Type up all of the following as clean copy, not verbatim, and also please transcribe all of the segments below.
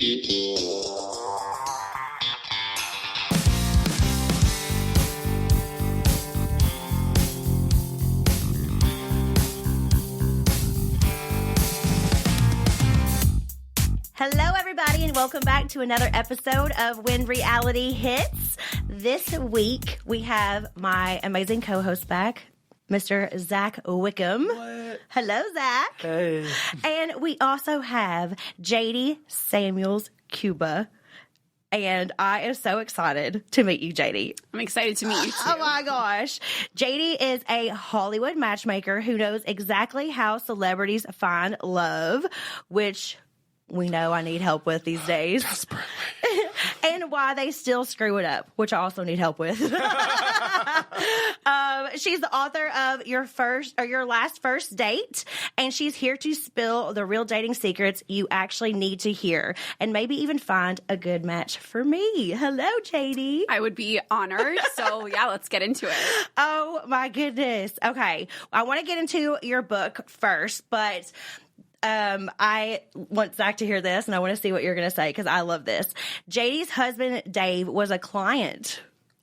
Hello, everybody, and welcome back to another episode of When Reality Hits. This week, we have my amazing co-host back, Mr. Zach Wickham. What? Hello, Zach. Hey. And we also have Jaydi Samuels-Kuba. And I am so excited to meet you, Jaydi. I'm excited to meet you, too. Oh, my gosh. Jaydi is a Hollywood matchmaker who knows exactly how celebrities find love, which we know I need help with these days. Desperately. And why they still screw it up, which I also need help with. She's the author of Your Last First Date, and she's here to spill the real dating secrets you actually need to hear, and maybe even find a good match for me. Hello, Jaydi. I would be honored. So, yeah, let's get into it. Oh, my goodness. Okay. I want to get into your book first, but I want Zach to hear this, and I want to see what you're going to say because I love this. Jaydi's husband, Dave, was a client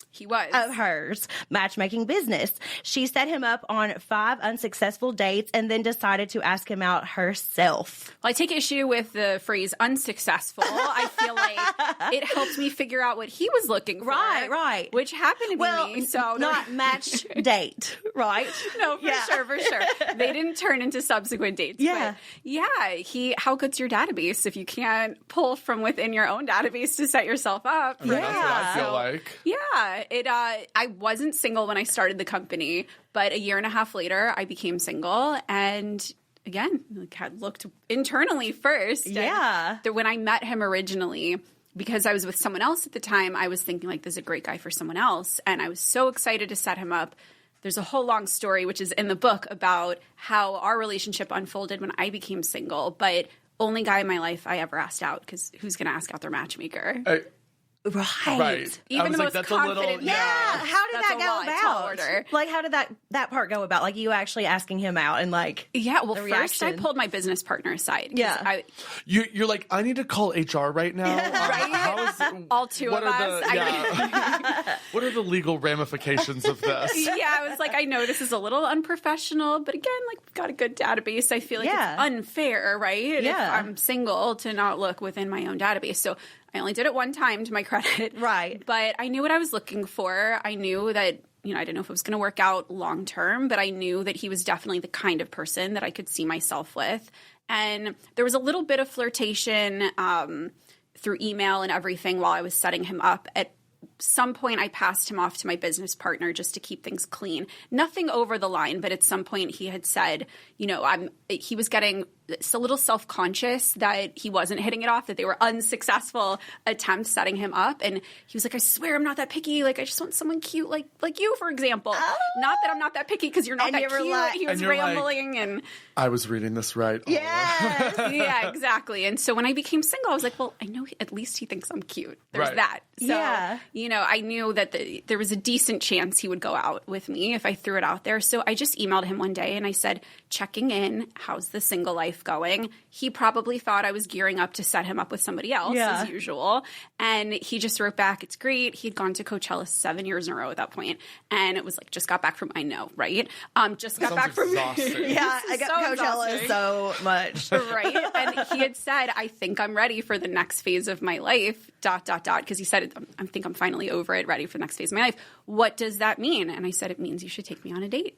He was. of hers matchmaking business. She set him up on 5 unsuccessful dates and then decided to ask him out herself. Well, I take issue with the phrase unsuccessful. I feel like it helps me figure out what he was looking for. Right. Which happened to be me. So not match date, right? No, for sure. They didn't turn into subsequent dates. Yeah. But yeah, how good's your database if you can't pull from within your own database to set yourself up? I mean, that's what I feel like. Yeah. I wasn't single when I started the company, but a year and a half later, I became single, and again, had looked internally first. Yeah. And when I met him originally, because I was with someone else at the time, I was thinking like, this is a great guy for someone else, and I was so excited to set him up. There's a whole long story, which is in the book, about how our relationship unfolded when I became single, but only guy in my life I ever asked out, because who's going to ask out their matchmaker? Right. Even the most that's confident. a little, How did That's that a go lot, tall about? order. Like, how did that part go about? Like, you actually asking him out and like, Yeah, well, the first I reaction. pulled my business partner aside. 'Cause Yeah. You're like, I need to call HR right now. Right? How is All two what of are us. what are the legal ramifications of this? Yeah, I was like, I know this is a little unprofessional, but again, like, we've got a good database. I feel like Yeah. it's unfair, right? Yeah. If I'm single, to not look within my own database. So I only did it one time, to my credit. Right. But I knew what I was looking for. I knew that, I didn't know if it was going to work out long term, but I knew that he was definitely the kind of person that I could see myself with. And there was a little bit of flirtation through email and everything while I was setting him up. At some point, I passed him off to my business partner just to keep things clean. Nothing over the line, but at some point he had said, he was getting a little self-conscious that he wasn't hitting it off, that they were unsuccessful attempts setting him up. And he was like, I swear I'm not that picky. Like, I just want someone cute like you, for example. Oh. Not that I'm not that picky, because you're not And that you were cute. like- He was And you're like- rambling and I was reading this right. yes. yeah, exactly. And so when I became single, I was like, well, I know at least he thinks I'm cute. There's Right. that. So, Yeah. I knew that there was a decent chance he would go out with me if I threw it out there. So I just emailed him one day and I said, checking in, how's the single life going? He probably thought I was gearing up to set him up with somebody else, Yeah. as usual. And he just wrote back, it's great. He'd gone to Coachella 7 years in a row at that point. And it was like, just got back from, I know, right? Just got Sounds back from exhausting. Yeah, I got So Coachella exhausting. so much. Right. And he had said, I think I'm ready for the next phase of my life, ... Because he said, I think I'm finally over it, ready for the next phase of my life. What does that mean? And I said, it means you should take me on a date.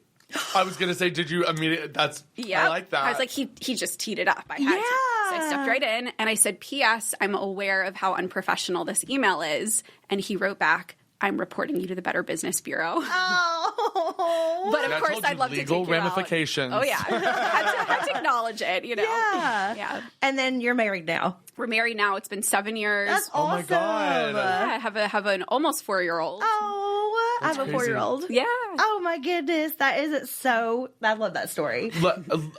I was going to say, did you immediately, Yeah. I like that. I was like, he just teed it up. I had to. So I stepped right in and I said, P.S. I'm aware of how unprofessional this email is. And he wrote back, I'm reporting you to the Better Business Bureau. Oh. But And of course, told you I'd love to legal take you out. ramifications. Oh, yeah. had to acknowledge it, Yeah. Yeah. And then you're married now. We're married now. It's been 7 years. That's Oh my awesome. God. Yeah, I have an almost 4-year-old. Oh, I have a crazy. 4-year-old. Yeah. Oh my goodness, that is so. I love that story.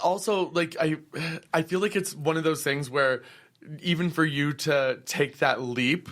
Also, like, I feel like it's one of those things where even for you to take that leap,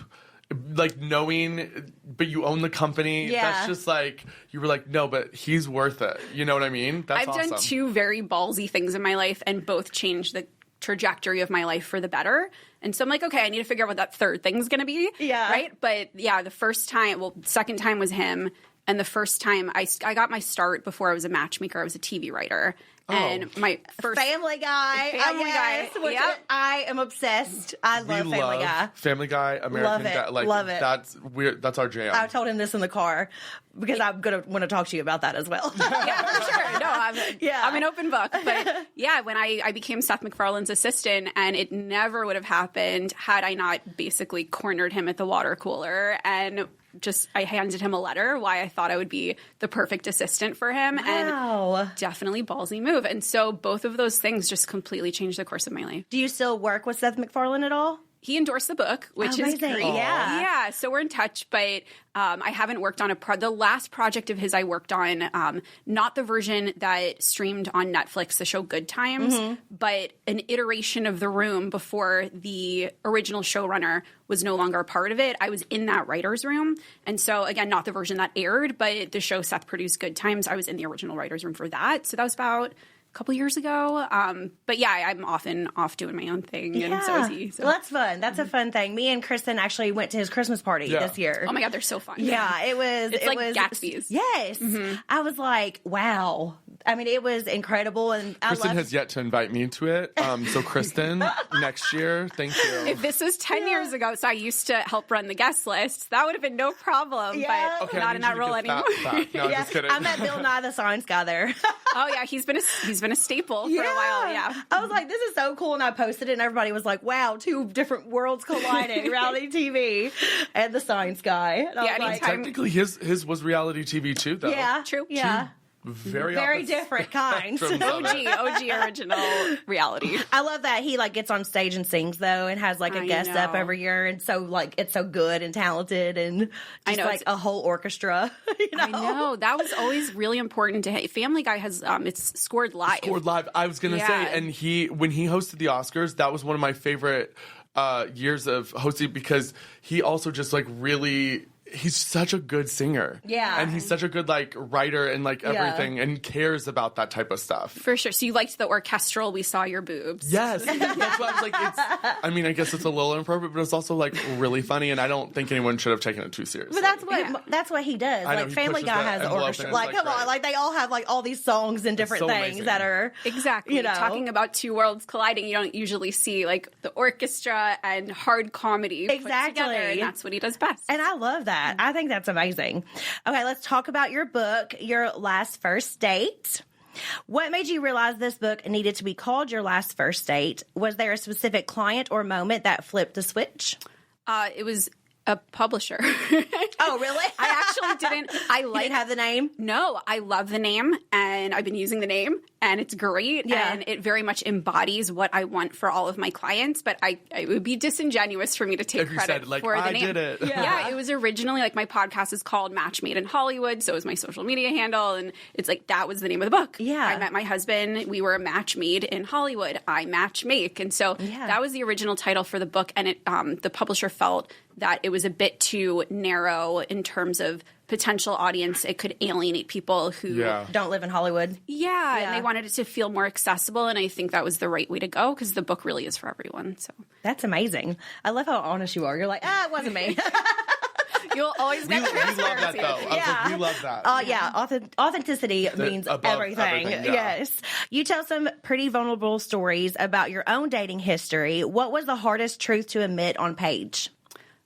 like knowing, but you own the company, Yeah. that's just like, you were like, no, but he's worth it. You know what I mean? That's I've awesome. done 2 very ballsy things in my life, and both changed the trajectory of my life for the better. And so I'm like, okay, I need to figure out what that third thing's going to be. Yeah. Right. But yeah, the second time was him. And the first time I got my start before I was a matchmaker, I was a TV writer. And my first Family Guy. Family Guy. Which Yep. I am obsessed. I love Family Guy. Family Guy, American Dad. Like, love it. That's weird. That's our jam. I told him this in the car because I'm going to want to talk to you about that as well. Yeah, for sure. No, I'm an open book. But yeah, when I became Seth MacFarlane's assistant, and it never would have happened had I not basically cornered him at the water cooler and I handed him a letter why I thought I would be the perfect assistant for him. Wow. And definitely ballsy move. And so both of those things just completely changed the course of my life. Do you still work with Seth MacFarlane at all? He endorsed the book, which is great. Yeah. Yeah, so we're in touch, but I haven't worked on the last project of his I worked on, not the version that streamed on Netflix, the show Good Times, but an iteration of The Room before the original showrunner was no longer a part of it. I was in that writer's room. And so, again, not the version that aired, but the show Seth produced Good Times, I was in the original writer's room for that. So that was about couple years ago. But yeah, I'm often off doing my own thing, and so is he. So. Well, that's fun. That's a fun thing. Me and Kristen actually went to his Christmas party this year. Oh my God, they're so fun. Yeah, it was. It's like Gatsby's. Yes. I was like, wow. I mean, it was incredible. And Kristen has yet to invite me to it. So Kristen, next year, thank you. If this was 10 years ago, so I used to help run the guest list, that would have been no problem. Yeah. But not in that role anymore. No, just kidding. I met Bill Nye the Science Guy there. Oh yeah, he's been a staple for a while. Yeah, I was like, this is so cool, and I posted it, and everybody was like, wow, two different worlds colliding: reality TV and the Science Guy. And I was like, technically, his was reality TV too, though. Yeah, true. Yeah. Very different kinds. OG original reality. I love that he gets on stage and sings though, and has a guest up every year, and so it's so good and talented, and just a whole orchestra. I know that was always really important to him. Family Guy has it's scored live. I was gonna say, and when he hosted the Oscars, that was one of my favorite years of hosting because he also just really. He's such a good singer. Yeah. And he's such a good, writer and, everything and cares about that type of stuff. For sure. So you liked the orchestral, we saw your boobs. Yes. That's why I was like, I guess it's a little inappropriate, but it's also, really funny, and I don't think anyone should have taken it too seriously. But that's what he does. Know, Family Guy has an orchestra. Come on. They all have, all these songs and different things amazing. That are... Exactly. Talking about two worlds colliding, you don't usually see, the orchestra and hard comedy put together, and that's what he does best. And I love that. I think that's amazing. Okay, let's talk about your book, Your Last First Date. What made you realize this book needed to be called Your Last First Date? Was there a specific client or moment that flipped the switch? It was a publisher. Oh, really? I actually didn't. You didn't have the name? No, I love the name, and I've been using the name, and it's great, and it very much embodies what I want for all of my clients, but it would be disingenuous for me to take credit for the name. I did it. Yeah, it was originally, my podcast is called Match Made in Hollywood, so it was my social media handle, and it's that was the name of the book. Yeah. I met my husband, we were a match made in Hollywood. I match make, and so that was the original title for the book, and the publisher felt that it was a bit too narrow in terms of potential audience. It could alienate people who don't live in Hollywood. Yeah, and they wanted it to feel more accessible, and I think that was the right way to go because the book really is for everyone. So that's amazing. I love how honest you are. You're like, it wasn't me. You'll always get transparency. We love that, though. We love that. Authenticity means everything. Yes. You tell some pretty vulnerable stories about your own dating history. What was the hardest truth to admit on page?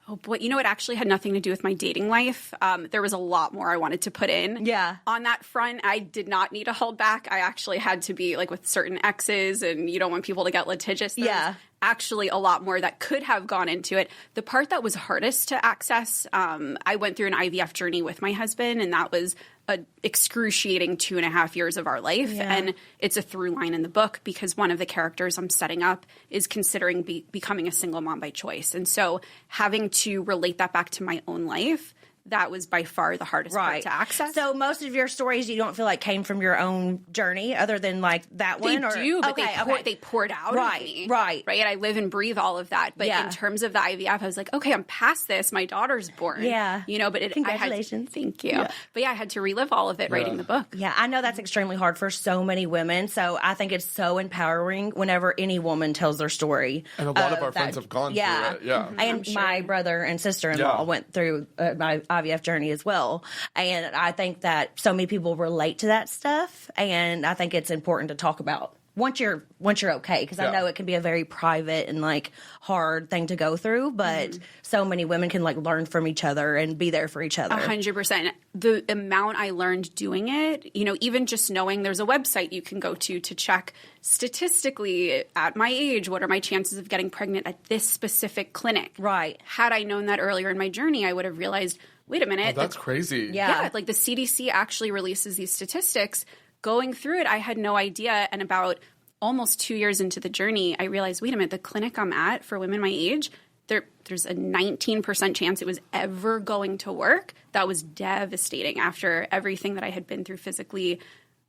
Oh, boy. It actually had nothing to do with my dating life. There was a lot more I wanted to put in. Yeah. On that front, I did not need to hold back. I actually had to be with certain exes, and you don't want people to get litigious. There's actually a lot more that could have gone into it. The part that was hardest to access, I went through an IVF journey with my husband, and that was an excruciating 2.5 years of our life. Yeah. And it's a through line in the book because one of the characters I'm setting up is considering becoming a single mom by choice. And so having to relate that back to my own life, that was by far the hardest part to access. So most of your stories you don't feel like came from your own journey other than like that one? They do, but they poured out of me. Right. I live and breathe all of that. But in terms of the IVF, I was like, okay, I'm past this. My daughter's born. Yeah. But congratulations. Thank you. Yeah. But I had to relive all of it writing the book. Yeah, I know that's extremely hard for so many women. So I think it's so empowering whenever any woman tells their story. And a lot of our friends have gone through it. Yeah. And my brother and sister-in-law went through my IVF journey as well. And I think that so many people relate to that stuff. And I think it's important to talk about once you're okay, because I know it can be a very private and like hard thing to go through, but so many women can like learn from each other and be there for each other. 100%. The amount I learned doing it, even just knowing there's a website you can go to check statistically at my age, what are my chances of getting pregnant at this specific clinic? Right. Had I known that earlier in my journey, I would have realized, wait a minute. Oh, that's crazy. Yeah. Like the CDC actually releases these statistics. Going through it, I had no idea. And about almost 2 years into the journey, I realized, wait a minute, the clinic I'm at for women my age, there's a 19% chance it was ever going to work. That was devastating after everything that I had been through physically,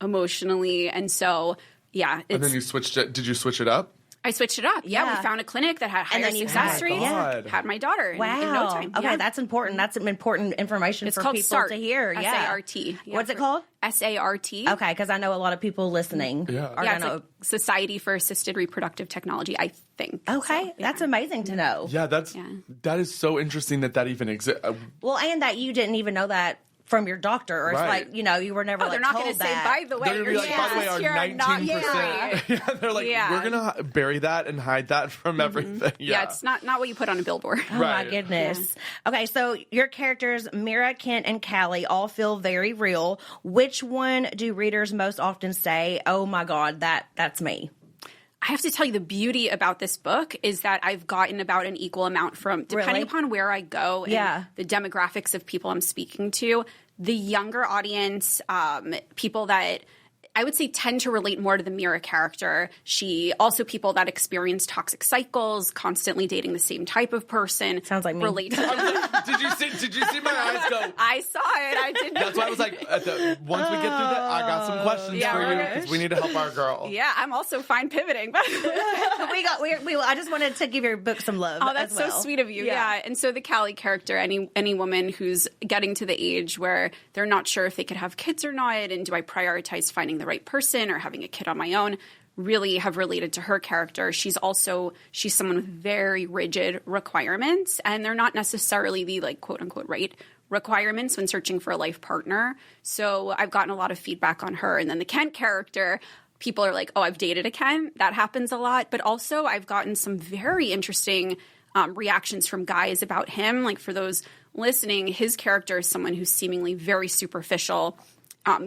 emotionally. And so, and then you switched it. Did you switch it up? I switched it up. Yeah, we found a clinic that had higher success rates. Had my daughter in no time. Okay, that's important. That's some important information for people SART, to hear. SART. What's it called? SART. Okay, because I know a lot of people listening are going to... Like Society for Assisted Reproductive Technology, I think. Okay, so, that's amazing to know. Yeah, that is so interesting that even exists. Well, and that you didn't even know that from your doctor, or it's like, you were never they're not going to say, by the way, they're going to be like, by the way, our 19%. They're like, we're going to bury that and hide that from everything. Yeah, it's not what you put on a billboard. Oh, my goodness. Yeah. Okay, so your characters, Mira, Kent, and Callie, all feel very real. Which one do readers most often say, oh my God, that's me? I have to tell you, the beauty about this book is that I've gotten about an equal amount from, depending upon where I go and the demographics of people I'm speaking to, the younger audience, people that I would say tend to relate more to the Mira character. Also people that experience toxic cycles, constantly dating the same type of person. Sounds like me. Relate to Did you see my eyes go? I saw it. I did. That's why I was like, once we get through that, I got some questions for you because we need to help our girl. Yeah, I'm also fine pivoting. But I just wanted to give your book some love. Oh, that's so sweet of you. Yeah. And so the Callie character, any woman who's getting to the age where they're not sure if they could have kids or not, and do I prioritize finding the right person or having a kid on my own, really have related to her character. She's someone with very rigid requirements, and they're not necessarily the like quote unquote right requirements when searching for a life partner. So I've gotten a lot of feedback on her. And then the Kent character, people are like, oh, I've dated a Kent. That happens a lot. But also I've gotten some very interesting reactions from guys about him. Like for those listening, his character is someone who's seemingly very superficial,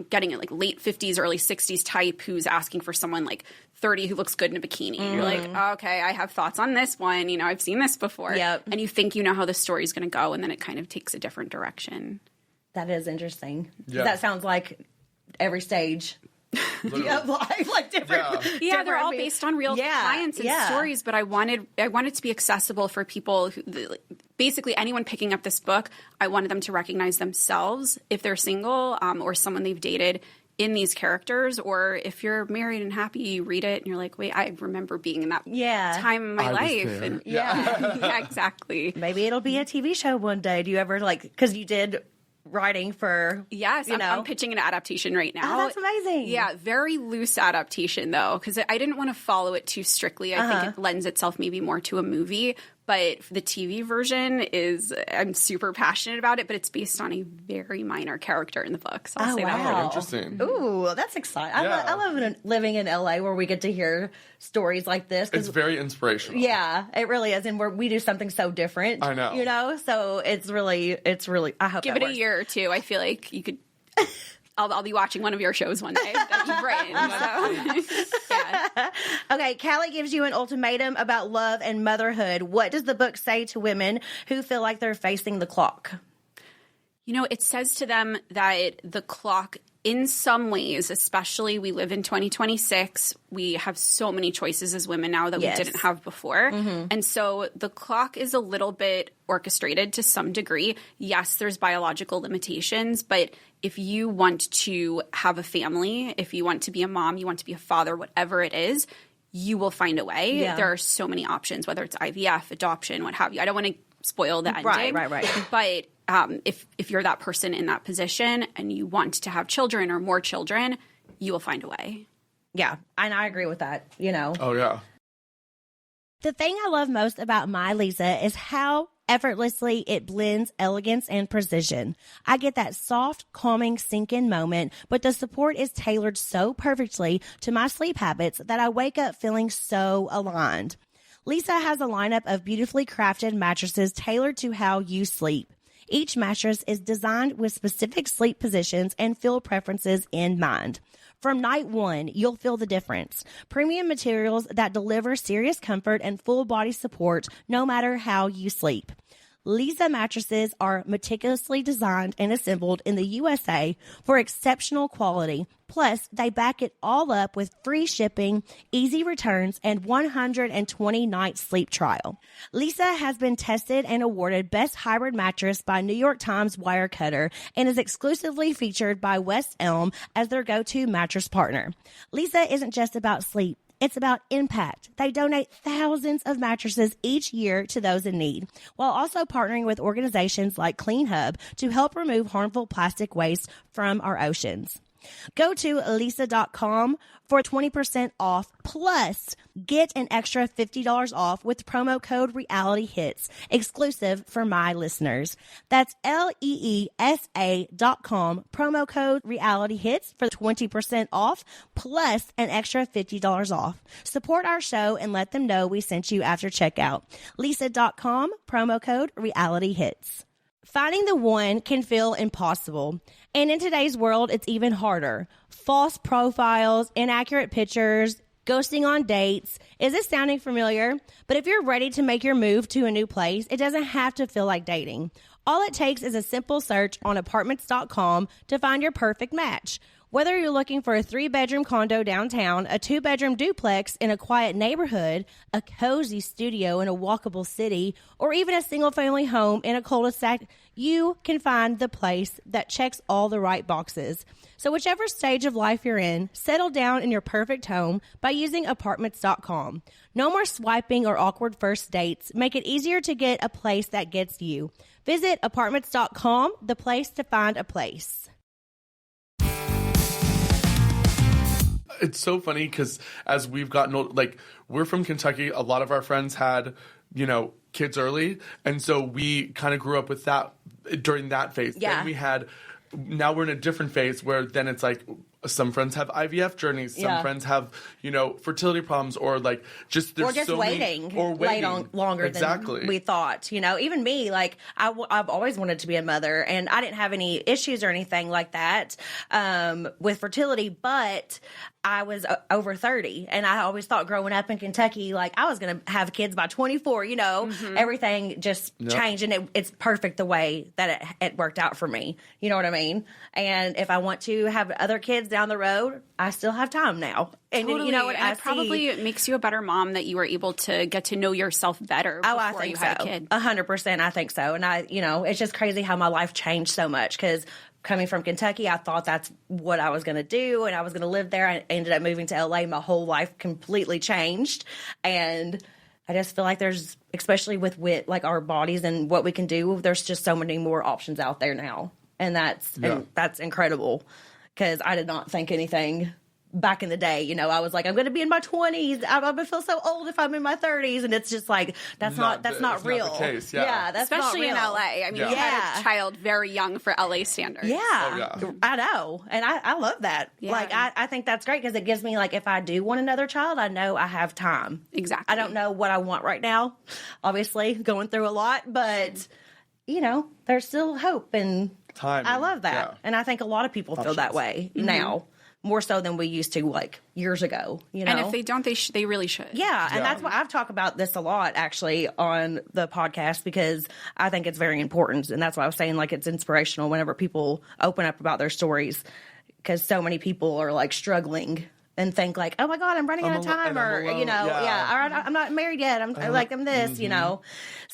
getting it like late 50s, early 60s type who's asking for someone like 30 who looks good in a bikini. And you're like, oh, okay, I have thoughts on this one. I've seen this before. Yep. And you think you know how the story's going to go, and then it kind of takes a different direction. That is interesting. Yeah. That sounds like every stage of life, like different. Yeah, they're all based on real clients and stories, but I wanted to be accessible for people who, basically anyone picking up this book. I wanted them to recognize themselves if they're single or someone they've dated in these characters, or if you're married and happy, you read it and you're like, wait, I remember being in that time in my life. And yeah, exactly. Maybe it'll be a TV show one day. Do you ever because you did writing for I'm pitching an adaptation right now. Oh, that's amazing. Yeah, very loose adaptation though, because I didn't want to follow it too strictly. I think it lends itself maybe more to a movie, but the TV version I'm super passionate about it, but it's based on a very minor character in the book. So I'll say that. Oh, interesting. Ooh, that's exciting. I love living in LA where we get to hear stories like this. It's very inspirational. Yeah, it really is. And we do something so different. I know. So it's really, I hope give it a year or two. I feel like you could. I'll be watching one of your shows one day that you've written. So. Okay, Callie gives you an ultimatum about love and motherhood. What does the book say to women who feel like they're facing the clock? It says to them that the clock in some ways, especially we live in 2026, we have so many choices as women now that we didn't have before. And so the clock is a little bit orchestrated to some degree. Yes, there's biological limitations, but if you want to have a family, if you want to be a mom, you want to be a father, whatever it is, you will find a way. Yeah. There are so many options, whether it's IVF, adoption, what have you. I don't want to spoil the ending. Right. But if you're that person in that position and you want to have children or more children, you will find a way. Yeah, and I agree with that, Oh, yeah. The thing I love most about my Lisa is how effortlessly it blends elegance and precision. I get that soft, calming sink-in moment, but the support is tailored so perfectly to my sleep habits that I wake up feeling so aligned. Lisa has a lineup of beautifully crafted mattresses tailored to how you sleep. Each mattress is designed with specific sleep positions and feel preferences in mind. From night one, you'll feel the difference. Premium materials that deliver serious comfort and full body support no matter how you sleep. Lisa mattresses are meticulously designed and assembled in the USA for exceptional quality. Plus, they back it all up with free shipping, easy returns, and 120-night sleep trial. Lisa has been tested and awarded Best Hybrid Mattress by New York Times Wirecutter and is exclusively featured by West Elm as their go-to mattress partner. Lisa isn't just about sleep. It's about impact. They donate thousands of mattresses each year to those in need, while also partnering with organizations like Clean Hub to help remove harmful plastic waste from our oceans. Go to Lisa.com for 20% off, plus get an extra $50 off with promo code RealityHits, exclusive for my listeners. That's LEESA.com, promo code RealityHits for 20% off, plus an extra $50 off. Support our show and let them know we sent you after checkout. Lisa.com, promo code RealityHits. Finding the one can feel impossible. And in today's world, it's even harder. False profiles, inaccurate pictures, ghosting on dates. Is this sounding familiar? But if you're ready to make your move to a new place, it doesn't have to feel like dating. All it takes is a simple search on apartments.com to find your perfect match. Whether you're looking for a 3-bedroom condo downtown, a 2-bedroom duplex in a quiet neighborhood, a cozy studio in a walkable city, or even a single-family home in a cul-de-sac, you can find the place that checks all the right boxes. So whichever stage of life you're in, settle down in your perfect home by using apartments.com. No more swiping or awkward first dates. Make it easier to get a place that gets you. Visit apartments.com, the place to find a place. It's so funny because as we've gotten old, like, we're from Kentucky. A lot of our friends had, kids early. And so we kind of grew up with that during that phase. Yeah. Then now we're in a different phase where then it's like some friends have IVF journeys. Some friends have, fertility problems or like just there's or just so waiting, many, or waiting longer than we thought. Even me, like I've always wanted to be a mother, and I didn't have any issues or anything like that with fertility, but I was over 30, and I always thought growing up in Kentucky, like I was going to have kids by 24. Everything just changed, and it's perfect the way that it worked out for me. You know what I mean? And if I want to have other kids down the road, I still have time now. And totally. It probably makes you a better mom that you were able to get to know yourself better before I think you had a kid. 100%, I think so. And it's just crazy how my life changed so much because coming from Kentucky, I thought that's what I was going to do, and I was going to live there. I ended up moving to LA. My whole life completely changed, and I just feel like there's, especially with like our bodies and what we can do, there's just so many more options out there now, and that's incredible because I did not think anything back in the day. I was like, I'm going to be in my 20s. I'm going to feel so old if I'm in my 30s, and it's just like that's not real. Not the case, that's especially not real. in LA. I mean, you had a child very young for LA standards. Yeah, Oh, I know, and I love that. Yeah. Like I think that's great because it gives me, like, if I do want another child, I know I have time. Exactly. I don't know what I want right now. Obviously, going through a lot, but there's still hope, and time. I love that, Yeah. and I think a lot of people feel that way now. More so than we used to, like, years ago, And if they don't, they really should. Yeah, and that's why I've talked about this a lot, actually, on the podcast, because I think it's very important, and that's why I was saying, like, it's inspirational whenever people open up about their stories, because so many people are like struggling and think like, oh my God, I'm running out of time, or alone. you know, or I'm not married yet. I'm this, you know,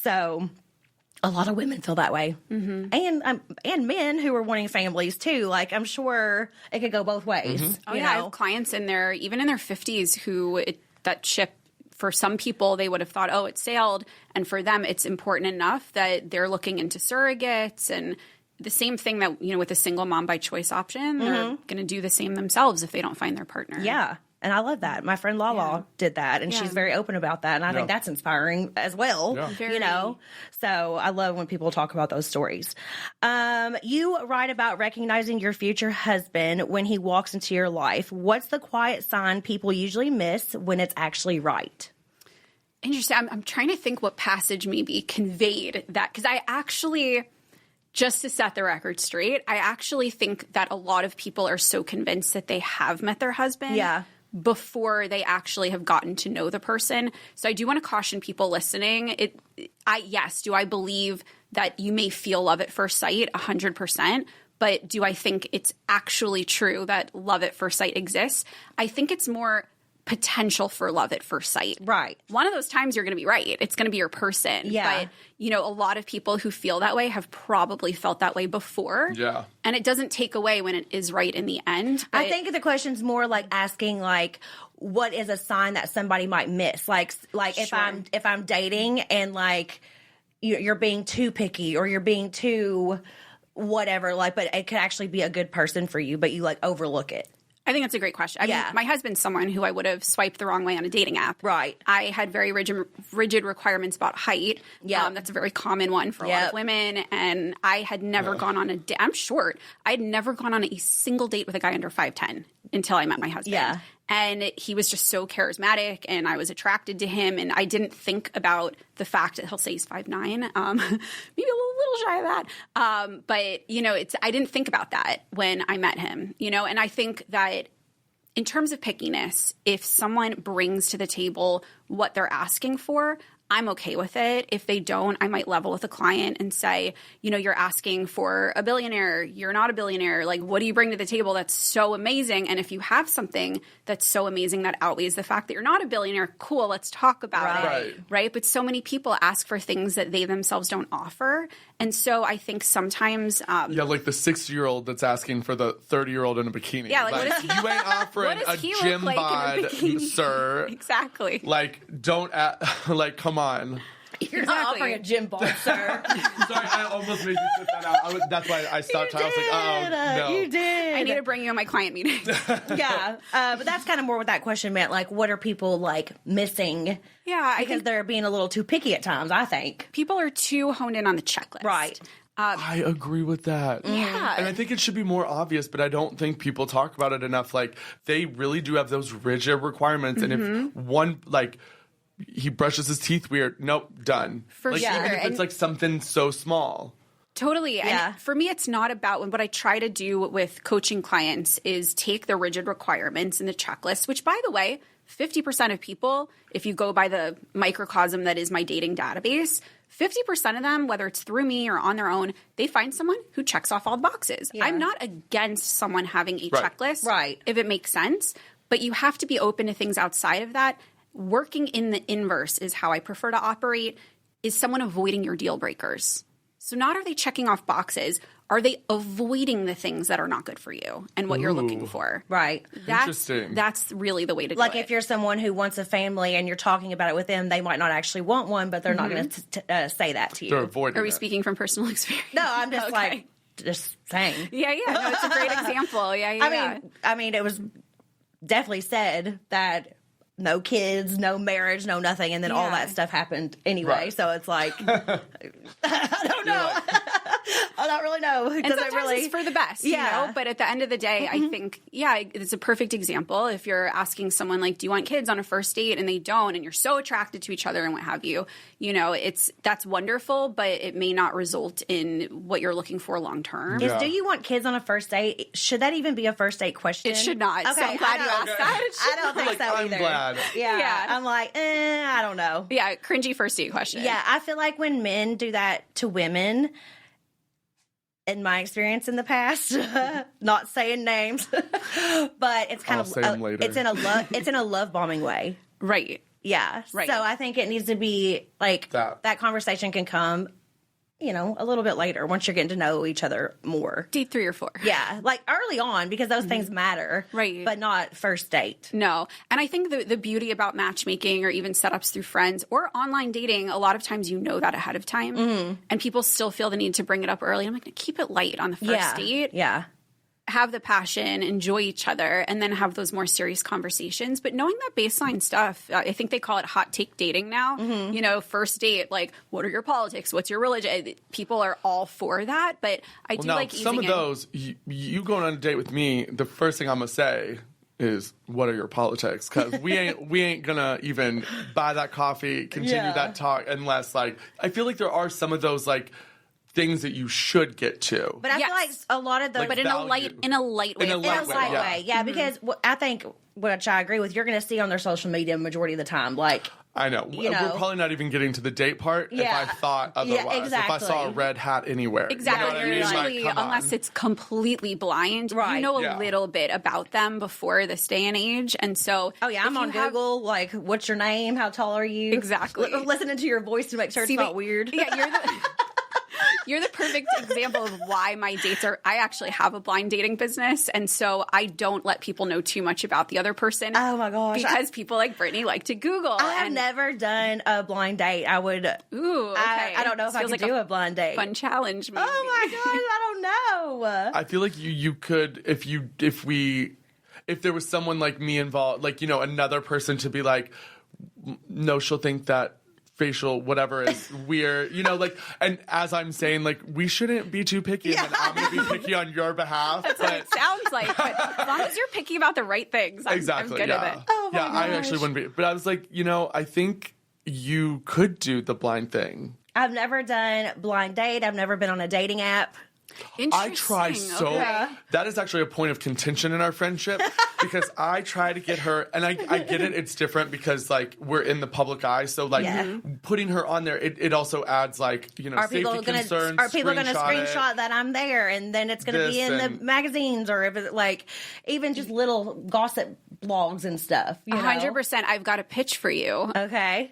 so. A lot of women feel that way, and men who are wanting families too. Like I'm sure it could go both ways. Oh yeah, I have clients in their 50s who that ship. For some people, they would have thought, oh, it sailed, and for them, it's important enough that they're looking into surrogates and the same thing that with a single mom by choice option. They're going to do the same themselves if they don't find their partner. Yeah. And I love that. My friend Lala did that, and she's very open about that. And I think that's inspiring as well, you know? So I love when people talk about those stories. You write about recognizing your future husband when he walks into your life. What's the quiet sign people usually miss when it's actually right? Interesting. I'm trying to think what passage maybe conveyed that, because I actually... Just to set the record straight, I actually think that a lot of people are so convinced that they have met their husband before they actually have gotten to know the person. So I do want to caution people listening. Yes, do I believe that you may feel love at first sight 100%, but do I think it's actually true that love at first sight exists? I think it's more potential for love at first sight. Right. One of those times you're going to be right. It's going to be your person. Yeah. But, a lot of people who feel that way have probably felt that way before. Yeah. And it doesn't take away when it is right in the end. I think the question's more like asking like, what is a sign that somebody might miss? Like if I'm dating and like you're being too picky or you're being too whatever, like, but it could actually be a good person for you, but you like overlook it. I think that's a great question. I mean, my husband's someone who I would have swiped the wrong way on a dating app. Right. I had very rigid requirements about height. Yeah. That's a very common one for a lot of women. And I had never gone on I'm short. I had never gone on a single date with a guy under 5'10" until I met my husband. Yeah. And he was just so charismatic, and I was attracted to him. And I didn't think about the fact that he'll say he's 5'9", maybe a little shy of that. But I didn't think about that when I met him. And I think that in terms of pickiness, if someone brings to the table what they're asking for, I'm okay with it. If they don't, I might level with a client and say, you're asking for a billionaire. You're not a billionaire. Like, what do you bring to the table that's so amazing? And if you have something that's so amazing that outweighs the fact that you're not a billionaire, cool, let's talk about it. Right? But so many people ask for things that they themselves don't offer. And so I think sometimes... like the 60-year-old that's asking for the 30-year-old in a bikini. Yeah, like what is you ain't offering a gym bod, sir. Exactly. Like, don't... come on. You're not offering a gym bod, sir. Sorry, I almost made you sit that out. That's why I stopped. I was like, oh, no. You did. I need to bring you on my client meeting. Yeah. But that's kind of more what that question meant. Like, what are people, like, missing? Yeah. Because they're being a little too picky at times, I think. People are too honed in on the checklist. Right. I agree with that. Yeah. And I think it should be more obvious, but I don't think people talk about it enough. Like, they really do have those rigid requirements. And if one, like... he brushes his teeth weird. Nope, done. For sure. Even if it's like something so small. Totally. Yeah. And for me, it's not about what I try to do with coaching clients is take the rigid requirements and the checklist, which, by the way, 50% of people, if you go by the microcosm that is my dating database, 50% of them, whether it's through me or on their own, they find someone who checks off all the boxes. Yeah. I'm not against someone having a checklist if it makes sense, but you have to be open to things outside of that. Working in the inverse is how I prefer to operate. Is someone avoiding your deal breakers? So not are they checking off boxes, are they avoiding the things that are not good for you and what you're looking for? Right. Interesting. That's really the way to do it. Like if you're someone who wants a family and you're talking about it with them, they might not actually want one, but they're not going to say that to you. They're avoiding Are we speaking from personal experience? No, I'm just just saying. Yeah. No, it's a great example. Yeah. I mean, it was definitely said that no kids, no marriage, no nothing, and then all that stuff happened anyway. Right. So it's like, I don't know. I don't really know. And sometimes it's for the best, you know? But at the end of the day, I think, it's a perfect example. If you're asking someone, like, do you want kids on a first date? And they don't, and you're so attracted to each other and what have you, that's wonderful, but it may not result in what you're looking for long term. Yeah. Do you want kids on a first date? Should that even be a first date question? It should not. Okay, so I'm glad you asked that. I don't think so either. I'm glad. Yeah. I'm like, I don't know. Yeah, cringy first date question. Yeah, I feel like when men do that to women, in my experience in the past, not saying names, but it's kind I'll say them later. it's in a love bombing way. Right. Yeah. Right. So I think it needs to be like That conversation can come, a little bit later once you're getting to know each other more. Date 3 or 4. Yeah. Like early on, because those things matter. Right. But not first date. No. And I think the beauty about matchmaking or even setups through friends or online dating, a lot of times you know that ahead of time. And people still feel the need to bring it up early. I'm like, keep it light on the first date. Yeah. Have the passion, enjoy each other, and then have those more serious conversations. But knowing that baseline stuff, I think they call it hot take dating now. First date, like, what are your politics? What's your religion? People are all for that. But I do like easing some of those, you going on a date with me, the first thing I'm going to say is, what are your politics? Because we ain't gonna even buy that coffee, continue that talk, unless, like, I feel like there are some of those, like, things that you should get to. But I feel like a lot of those, but in a light way. In a light way, yeah. Because I think, which I agree with, you're going to see on their social media majority of the time, like. I know. We're probably not even getting to the date part if I thought otherwise. Yeah, exactly. If I saw a red hat anywhere. Exactly. You know what I mean? Usually, unless it's completely blind, you know a little bit about them before this day and age. And so, I'm on Google, like, what's your name? How tall are you? Exactly. Listening to your voice to make sure it's not weird. Yeah, you're the perfect example of why my dates are. I actually have a blind dating business, and so I don't let people know too much about the other person. Oh my gosh! Because people like Brittany like to Google. I have never done a blind date. I would. Ooh, okay. I don't know if I could do a blind date. Fun challenge. Maybe. Oh my gosh! I don't know. I feel like you could if there was someone like me involved, like another person to be like, no, she'll think that facial whatever is weird, and as I'm saying, like, we shouldn't be too picky, and I'm going to be picky on your behalf. That's what it sounds like, but as long as you're picky about the right things, I'm good at it. Oh my gosh. I actually wouldn't be, but I was like, I think you could do the blind thing. I've never done blind date. I've never been on a dating app. I try that is actually a point of contention in our friendship because I try to get her, and I get it, it's different because, like, we're in the public eye, so, like, putting her on there, it also adds, like, safety concerns. Are people going to screenshot that I'm there, and then it's going to be in the magazines, or if it's, like, even just little gossip blogs and stuff. 100%. I've got a pitch for you. Okay.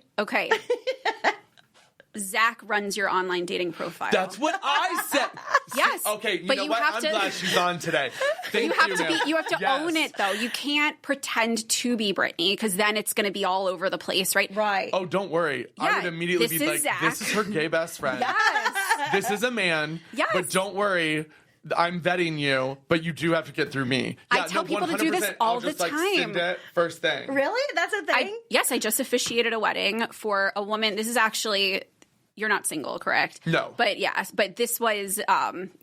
Zach runs your online dating profile. That's what I said. Yes. Okay, you know what? I'm glad she's on today. You have to own it, though. You can't pretend to be Brittany, because then it's going to be all over the place, right? Right. Oh, don't worry. Yeah, I would immediately be like, Zach. this is her gay best friend. Yes. This is a man. Yes. But don't worry. I'm vetting you, but you do have to get through me. I tell people to do this all the time. Like, send it first thing. Really? That's a thing? Yes, I just officiated a wedding for a woman. This is actually... You're not single, correct? No. But yes, but this was,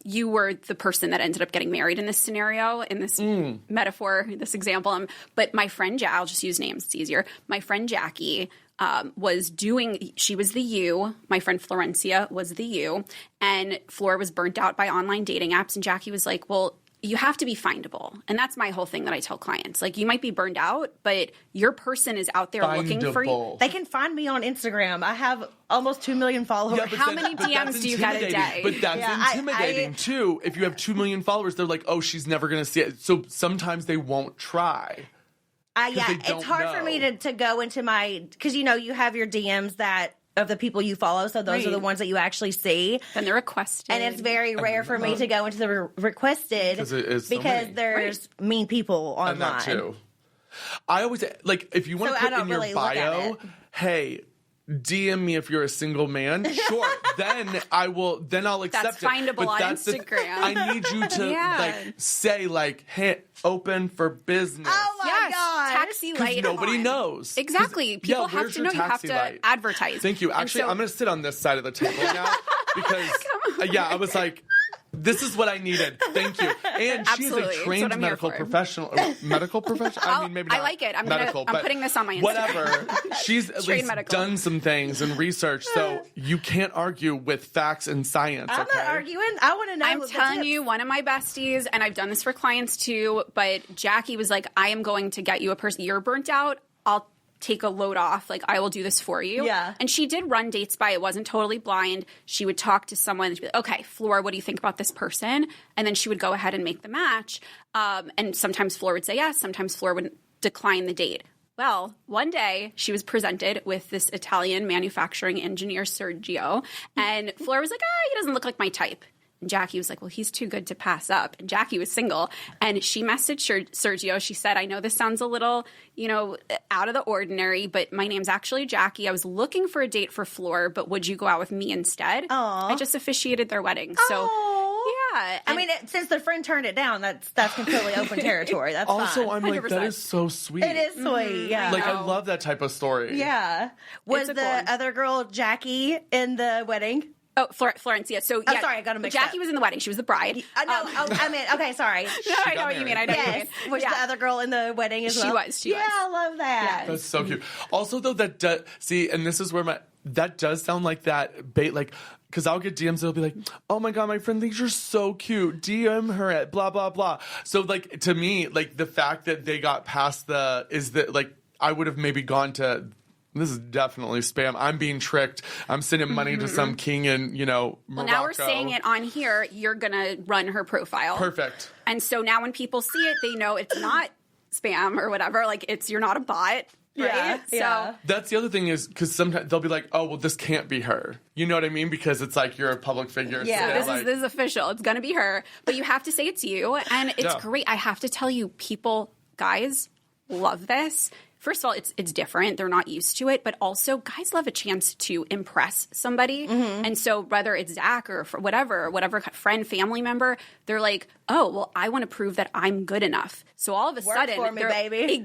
you were the person that ended up getting married in this scenario, in this metaphor, this example. But my friend, I'll just use names, it's easier. My friend Jackie she was the U. My friend Florencia was the U. And Flora was burnt out by online dating apps. And Jackie was like, well, you have to be findable. And that's my whole thing that I tell clients. Like, you might be burned out, but your person is out there looking for you. They can find me on Instagram. I have almost 2 million followers. Yeah, how many DMs do you get a day? But that's intimidating, too. If you have 2 million followers, they're like, oh, she's never going to see it. So sometimes they won't try. It's hard for me to go into my... Because, you have your DMs of the people you follow, so those are the ones that you actually see. And they're requested. And it's very rare for me to go into the requested because there's mean people online. And that too. I always, like, if you want to put in your bio, hey, DM me if you're a single man. Sure, then I'll accept that's findable it. But on that's Instagram. I need you to say, like, hey, open for business. Oh my gosh. Taxi light. Nobody knows. Exactly. People have to know. You have to advertise. Thank you. Actually, I'm going to sit on this side of the table now because I was like, this is what I needed. Thank you. And she's a trained medical professional. Medical professional? I mean, maybe not. I like it. I'm putting this on my Instagram. Whatever. She's at least done some things and research, so you can't argue with facts and science. I'm not arguing. I want to know. I'm telling you, one of my besties, and I've done this for clients too, but Jackie was like, I am going to get you a person. You're burnt out. take a load off. Like, I will do this for you. Yeah. And she did run dates by. It wasn't totally blind. She would talk to someone and she'd be like, okay, Floor, what do you think about this person? And then she would go ahead and make the match. And sometimes Floor would say yes. Sometimes Floor would decline the date. Well, one day she was presented with this Italian manufacturing engineer, Sergio. And Floor was like, he doesn't look like my type. And Jackie was like, well, he's too good to pass up. And Jackie was single. And she messaged Sergio. She said, I know this sounds a little, out of the ordinary, but my name's actually Jackie. I was looking for a date for Floor, but would you go out with me instead? Aww. I just officiated their wedding. So, yeah. I mean, since the friend turned it down, that's completely open territory. That's also, fine. I'm like, 100%. that is so sweet. It is sweet, yeah. Like, I love that type of story. Yeah. Was It's a the cool one. other girl Jackie in the wedding? Oh, Florencia. So, yeah. sorry, I got 'em mixed Jackie up. was in the wedding. She was the bride. I know. I mean, okay, sorry. No, I know what you mean. I know what you Yes. mean. Was the other girl in the wedding as She well? was. She yeah, was. I love that. That's so cute. Also, though, see, and this is where that does sound like that bait, like, because I'll get DMs that'll be like, oh my God, my friend thinks you're so cute. DM her at blah, blah, blah. So, like, to me, like, the fact that they got past like, I would have maybe gone to, this is definitely spam. I'm being tricked. I'm sending money to some king in, Morocco. Well, now we're saying it on here. You're going to run her profile. Perfect. And so now when people see it, they know it's not spam or whatever. Like, you're not a bot. Right? Yeah. So That's the other thing is because sometimes they'll be like, oh, well, this can't be her. You know what I mean? Because it's like you're a public figure. Yeah. So they're this like, is official. It's going to be her. But you have to say it's you. And it's Yeah. great. I have to tell you, guys love this. First of all, it's different. They're not used to it. But also, guys love a chance to impress somebody. Mm-hmm. And so whether it's Zach or whatever friend, family member, they're like, oh, well, I want to prove that I'm good enough. So all of a sudden, for me, they're baby.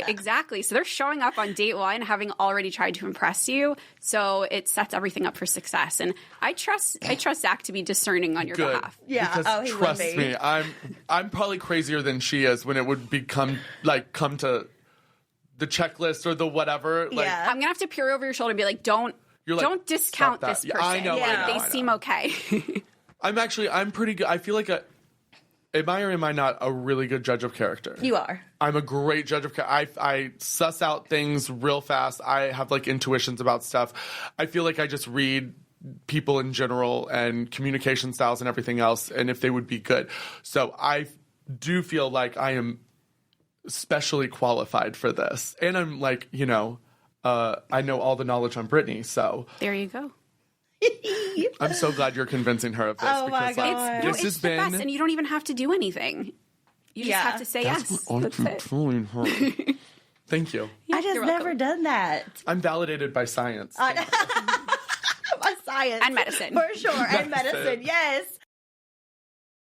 Exactly. So they're showing up on date one, having already tried to impress you. So it sets everything up for success. And I trust Zach to be discerning on your good. behalf. Yeah. Because Oh, he would trust be. me, I'm probably crazier than she is when it would come to the checklist or the whatever. Like, Yeah. I'm gonna have to peer over your shoulder and be like, don't discount stop that. this Yeah, person. I know, Yeah. They seem okay. I'm pretty good. I feel like am I or am I not a really good judge of character? You are. I'm a great judge of character. I suss out things real fast. I have like intuitions about stuff. I feel like I just read people in general and communication styles and everything else, and if they would be good. So I do feel like I am specially qualified for this. And I'm like, I know all the knowledge on Brittany, so There you go. I'm so glad you're convincing her of this. Oh my because God. this It's has the been best, and you don't even have to do anything. You just Yeah. have to say that's yes. what I That's keep it. telling her. Thank you. I just You're never welcome. done that. I'm validated by science. By science. And medicine. For sure. And medicine. Yes.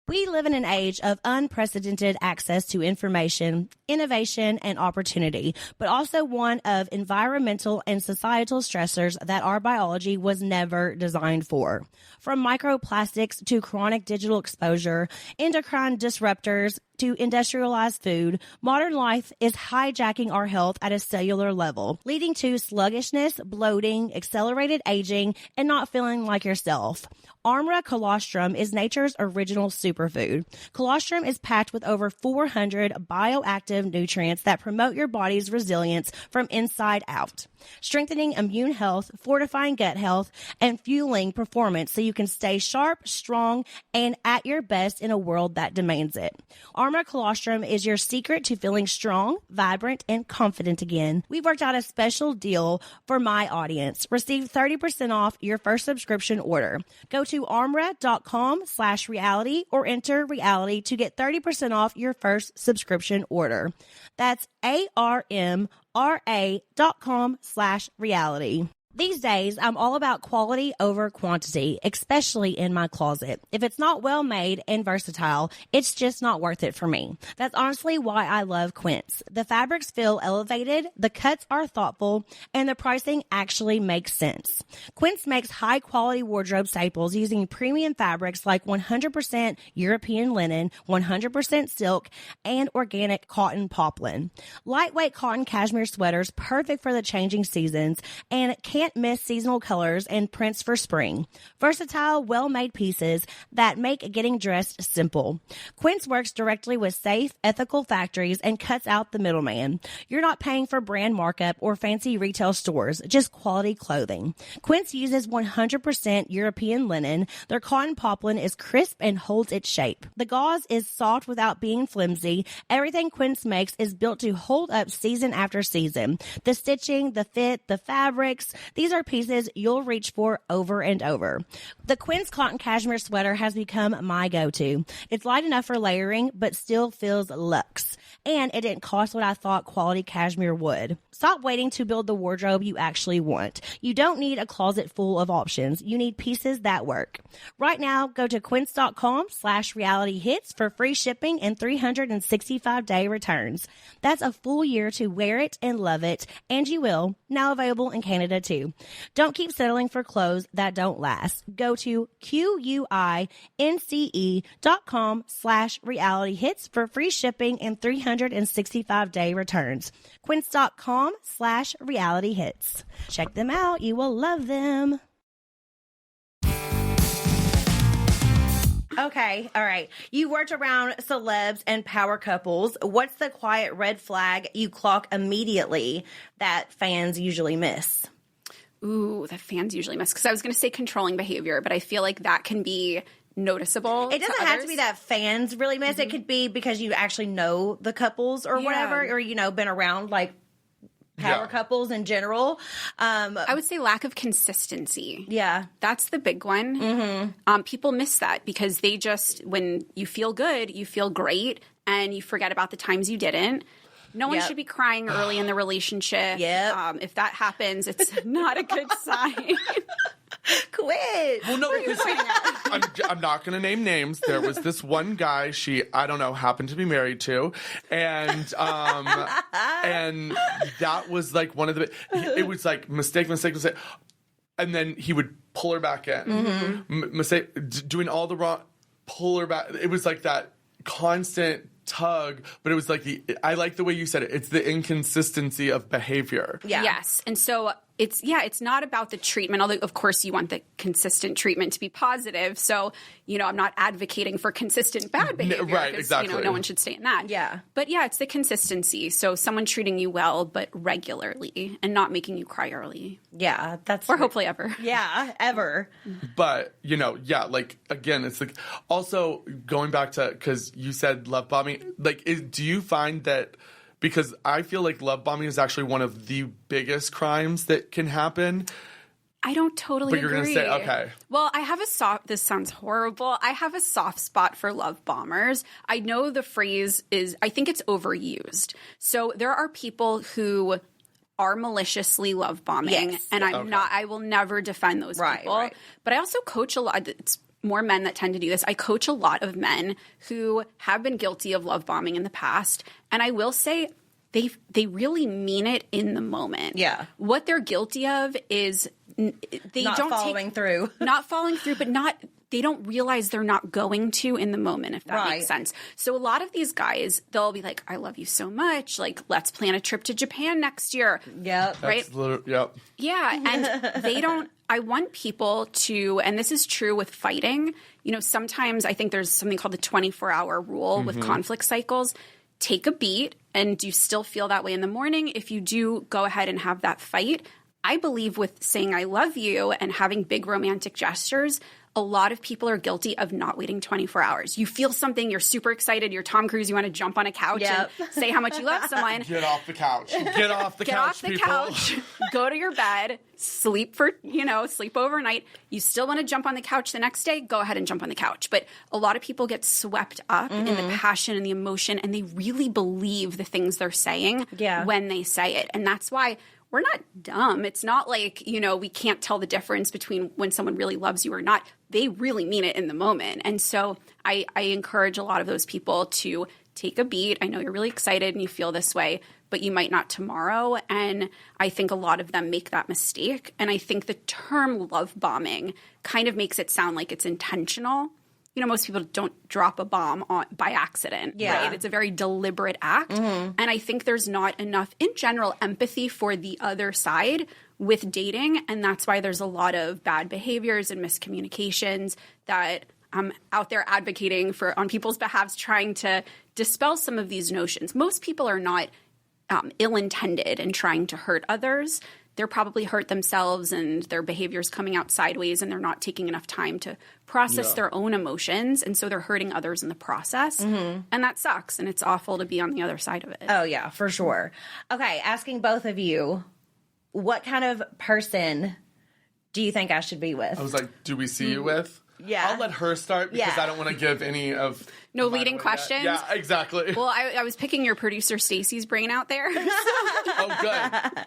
We live in an age of unprecedented access to information, innovation, and opportunity, but also one of environmental and societal stressors that our biology was never designed for. From microplastics to chronic digital exposure, endocrine disruptors, to industrialized food, modern life is hijacking our health at a cellular level, leading to sluggishness, bloating, accelerated aging, and not feeling like yourself. Armra colostrum is nature's original superfood. Colostrum is packed with over 400 bioactive nutrients that promote your body's resilience from inside out, strengthening immune health, fortifying gut health, and fueling performance so you can stay sharp, strong, and at your best in a world that demands it. Armra colostrum is your secret to feeling strong, vibrant, and confident again. We've worked out a special deal for my audience. Receive 30% off your first subscription order. Go to armra.com/reality or enter reality to get 30% off your first subscription order. That's armra.com/reality. These days, I'm all about quality over quantity, especially in my closet. If it's not well made and versatile, it's just not worth it for me. That's honestly why I love Quince. The fabrics feel elevated, the cuts are thoughtful, and the pricing actually makes sense. Quince makes high-quality wardrobe staples using premium fabrics like 100% European linen, 100% silk, and organic cotton poplin. Lightweight cotton cashmere sweaters perfect for the changing seasons, and can't can't miss seasonal colors and prints for spring. Versatile, well-made pieces that make getting dressed simple. Quince works directly with safe, ethical factories and cuts out the middleman. You're not paying for brand markup or fancy retail stores, just quality clothing. Quince uses 100% European linen. Their cotton poplin is crisp and holds its shape. The gauze is soft without being flimsy. Everything Quince makes is built to hold up season after season. The stitching, the fit, the fabrics, these are pieces you'll reach for over and over. The Quince cotton cashmere sweater has become my go-to. It's light enough for layering, but still feels luxe. And it didn't cost what I thought quality cashmere would. Stop waiting to build the wardrobe you actually want. You don't need a closet full of options. You need pieces that work. Right now, go to quince.com/realityhits for free shipping and 365-day returns. That's a full year to wear it and love it, and you will. Now available in Canada too. Don't keep settling for clothes that don't last. Go to quince.com/realityhits for free shipping and 365-day returns. Quince.com/realityhits. Check them out. You will love them. Okay, all right. You worked around celebs and power couples. What's the quiet red flag you clock immediately that fans usually miss? Ooh, that fans usually miss. Because I was going to say controlling behavior, but I feel like that can be noticeable. It doesn't have to be that fans really miss. It could be because you actually know the couples or whatever, or, been around like power couples in general. I would say lack of consistency. Yeah. That's the big one. Mm-hmm. People miss that because they just, when you feel good, you feel great, and you forget about the times you didn't. No one should be crying early in the relationship. If that happens, it's not a good sign. Quit. Well, no, because I'm not going to name names. There was this one guy I don't know, happened to be married to, and that was like one of the. It was like mistake, and then he would pull her back in. Mistake, doing all the wrong, pull her back. It was like that constant tug, but it was like I like the way you said it. It's the inconsistency of behavior. Yeah. Yes, and so. It's not about the treatment, although, of course, you want the consistent treatment to be positive. So, I'm not advocating for consistent bad behavior. Right, exactly. No one should stay in that. Yeah. But, it's the consistency. So someone treating you well, but regularly, and not making you cry early. Yeah, that's... Or hopefully ever. Yeah, ever. But, like, again, it's like... Also, going back to... Because you said love bombing. Like, do you find that... Because I feel like love bombing is actually one of the biggest crimes that can happen. I don't totally agree. But you're going to say, okay. Well, this sounds horrible. I have a soft spot for love bombers. I know the phrase I think it's overused. So there are people who are maliciously love bombing. And I will never defend those people. Right. But I also coach a lot. It's more men that tend to do this. I coach a lot of men who have been guilty of love bombing in the past. And I will say they really mean it in the moment. Yeah. What they're guilty of is not following through, but they don't realize they're not going to in the moment, if that makes sense. So a lot of these guys, they'll be like, I love you so much. Like, let's plan a trip to Japan next year. Yep. Right? Yep. Yeah. And they don't, I want people to, and this is true with fighting, sometimes I think there's something called the 24-hour rule with conflict cycles. Take a beat, and do you still feel that way in the morning? If you do, go ahead and have that fight. I believe with saying I love you and having big romantic gestures, a lot of people are guilty of not waiting 24 hours. You feel something, you're super excited, you're Tom Cruise, you want to jump on a couch and say how much you love someone. Get off the couch. Get off the couch, couch, go to your bed, sleep overnight. You still want to jump on the couch the next day, go ahead and jump on the couch. But a lot of people get swept up in the passion and the emotion, and they really believe the things they're saying when they say it. And that's why we're not dumb. It's not like, we can't tell the difference between when someone really loves you or not. They really mean it in the moment. And so I encourage a lot of those people to take a beat. I know you're really excited and you feel this way, but you might not tomorrow. And I think a lot of them make that mistake. And I think the term love bombing kind of makes it sound like it's intentional. most people don't drop a bomb by accident, right? It's a very deliberate act. And I think there's not enough, in general, empathy for the other side with dating. And that's why there's a lot of bad behaviors and miscommunications that I'm out there advocating for on people's behalf, trying to dispel some of these notions. Most people are not ill-intended and trying to hurt others. They're probably hurt themselves and their behavior's coming out sideways and they're not taking enough time to process their own emotions. And so they're hurting others in the process. And that sucks. And it's awful to be on the other side of it. Oh, yeah, for sure. Okay, asking both of you, what kind of person do you think I should be with? I was like, do we see you with? Yeah. I'll let her start because I don't want to give any of... No leading questions? Yeah, exactly. Well, I was picking your producer Stacy's brain out there. Oh, good.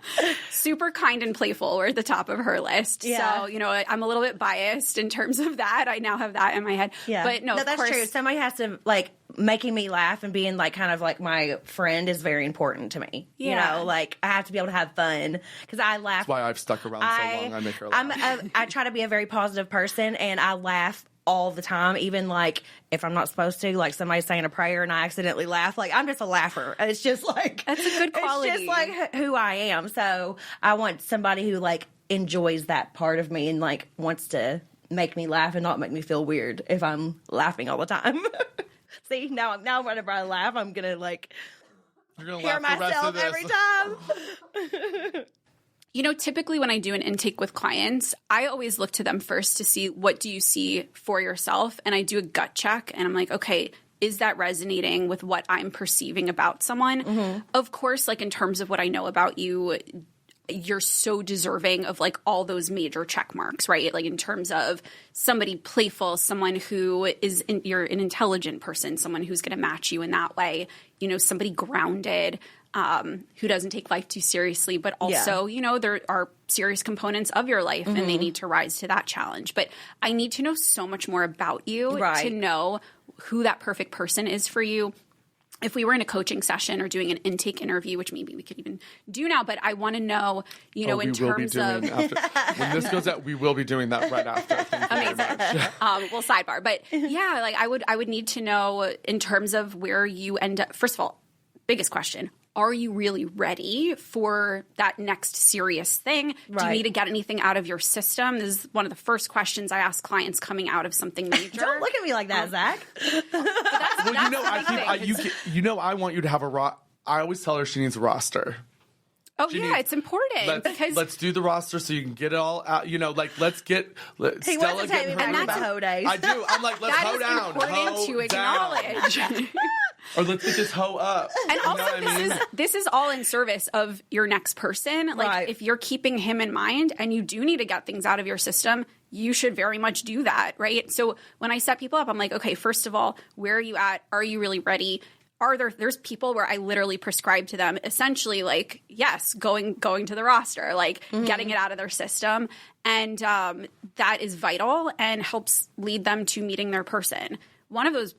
Super kind and playful were at the top of her list. Yeah. So, I'm a little bit biased in terms of that. I now have that in my head. Yeah. But no, that's of course, true. Somebody has to, like, making me laugh and being, like, kind of like my friend is very important to me. Yeah. Like, I have to be able to have fun because I laugh. That's why I've stuck around so long. I make her laugh. I try to be a very positive person and I laugh all the time, even like if I'm not supposed to, like somebody's saying a prayer and I accidentally laugh, like I'm just a laugher. It's just like that's a good quality. It's just like who I am. So I want somebody who like enjoys that part of me and like wants to make me laugh and not make me feel weird if I'm laughing all the time. See, now whenever I laugh, I'm gonna like You're gonna hear laugh the rest of myself this. every time. Typically when I do an intake with clients, I always look to them first to see what do you see for yourself. And I do a gut check and I'm like, okay, is that resonating with what I'm perceiving about someone? Of course, like in terms of what I know about you, you're so deserving of like all those major check marks, right? Like in terms of somebody playful, someone who you're an intelligent person, someone who's going to match you in that way, somebody grounded, who doesn't take life too seriously, but also, there are serious components of your life and they need to rise to that challenge. But I need to know so much more about you to know who that perfect person is for you. If we were in a coaching session or doing an intake interview, which maybe we could even do now, but I want to know, in terms of... when this goes out, we will be doing that right after. Amazing. We'll sidebar. But yeah, like I would need to know in terms of where you end up. First of all, biggest question. Are you really ready for that next serious thing? Do you need to get anything out of your system? This is one of the first questions I ask clients coming out of something major. Don't look at me like that, Zach. I want you to have I always tell her she needs a roster. Oh, it's important. Let's do the roster so you can get it all out. Let's get He Stella wants to take me back to the hoe days. I do. I'm like, let's hoe down. That is important to acknowledge. Or let's get this hoe up. And also, this is all in service of your next person. Like, if you're keeping him in mind and you do need to get things out of your system, you should very much do that, right? So when I set people up, I'm like, okay, first of all, where are you at? Are you really ready? There's people where I literally prescribe to them essentially like, yes, going to the roster, like getting it out of their system. And that is vital and helps lead them to meeting their person. One of those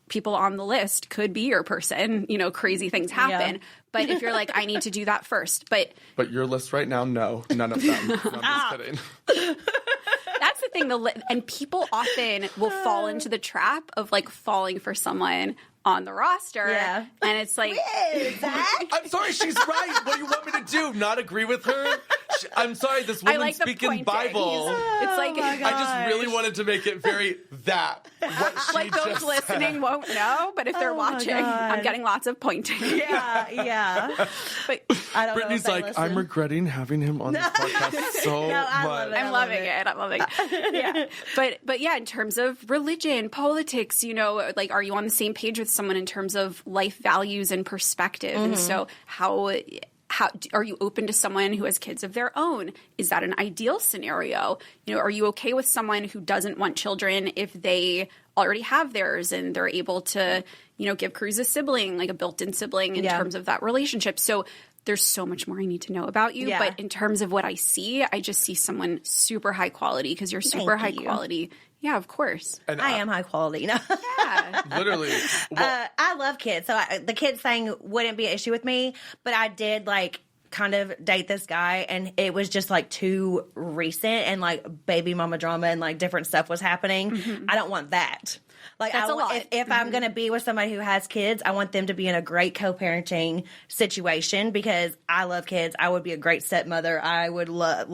people on the list could be your person, crazy things happen. Yeah. But if you're like, I need to do that first. But your list right now, no, none of them. I'm just kidding. That's the thing. And people often will fall into the trap of like falling for someone on the roster. Yeah. And it's like, I'm sorry, she's right. What do you want me to do? Not agree with her? I'm sorry, this woman's speaking Bible. It's like, I just really wanted to make it very that. Like those listening won't know, but if they're watching, I'm getting lots of pointing. Yeah. But I don't Brittany's know like, listen. I'm regretting having him on this podcast so much. I'm loving it. I'm loving it. Yeah. But yeah, in terms of religion, politics, like, are you on the same page with someone in terms of life values and perspective? And so how are you open to someone who has kids of their own? Is that an ideal scenario? Are you okay with someone who doesn't want children if they already have theirs and they're able to, give Cruz a sibling, like a built-in sibling in terms of that relationship? So there's so much more I need to know about you. Yeah. But in terms of what I see, I just see someone super high quality because you're super high quality. Yeah, of course. And I am high quality. No. Yeah. Literally. Well, I love kids. So the kids thing wouldn't be an issue with me. But I did, like, kind of date this guy, and it was just like too recent, and like baby mama drama and like different stuff was happening. I don't want that. Like, That's a lot. If I'm going to be with somebody who has kids, I want them to be in a great co-parenting situation because I love kids. I would be a great stepmother. I would I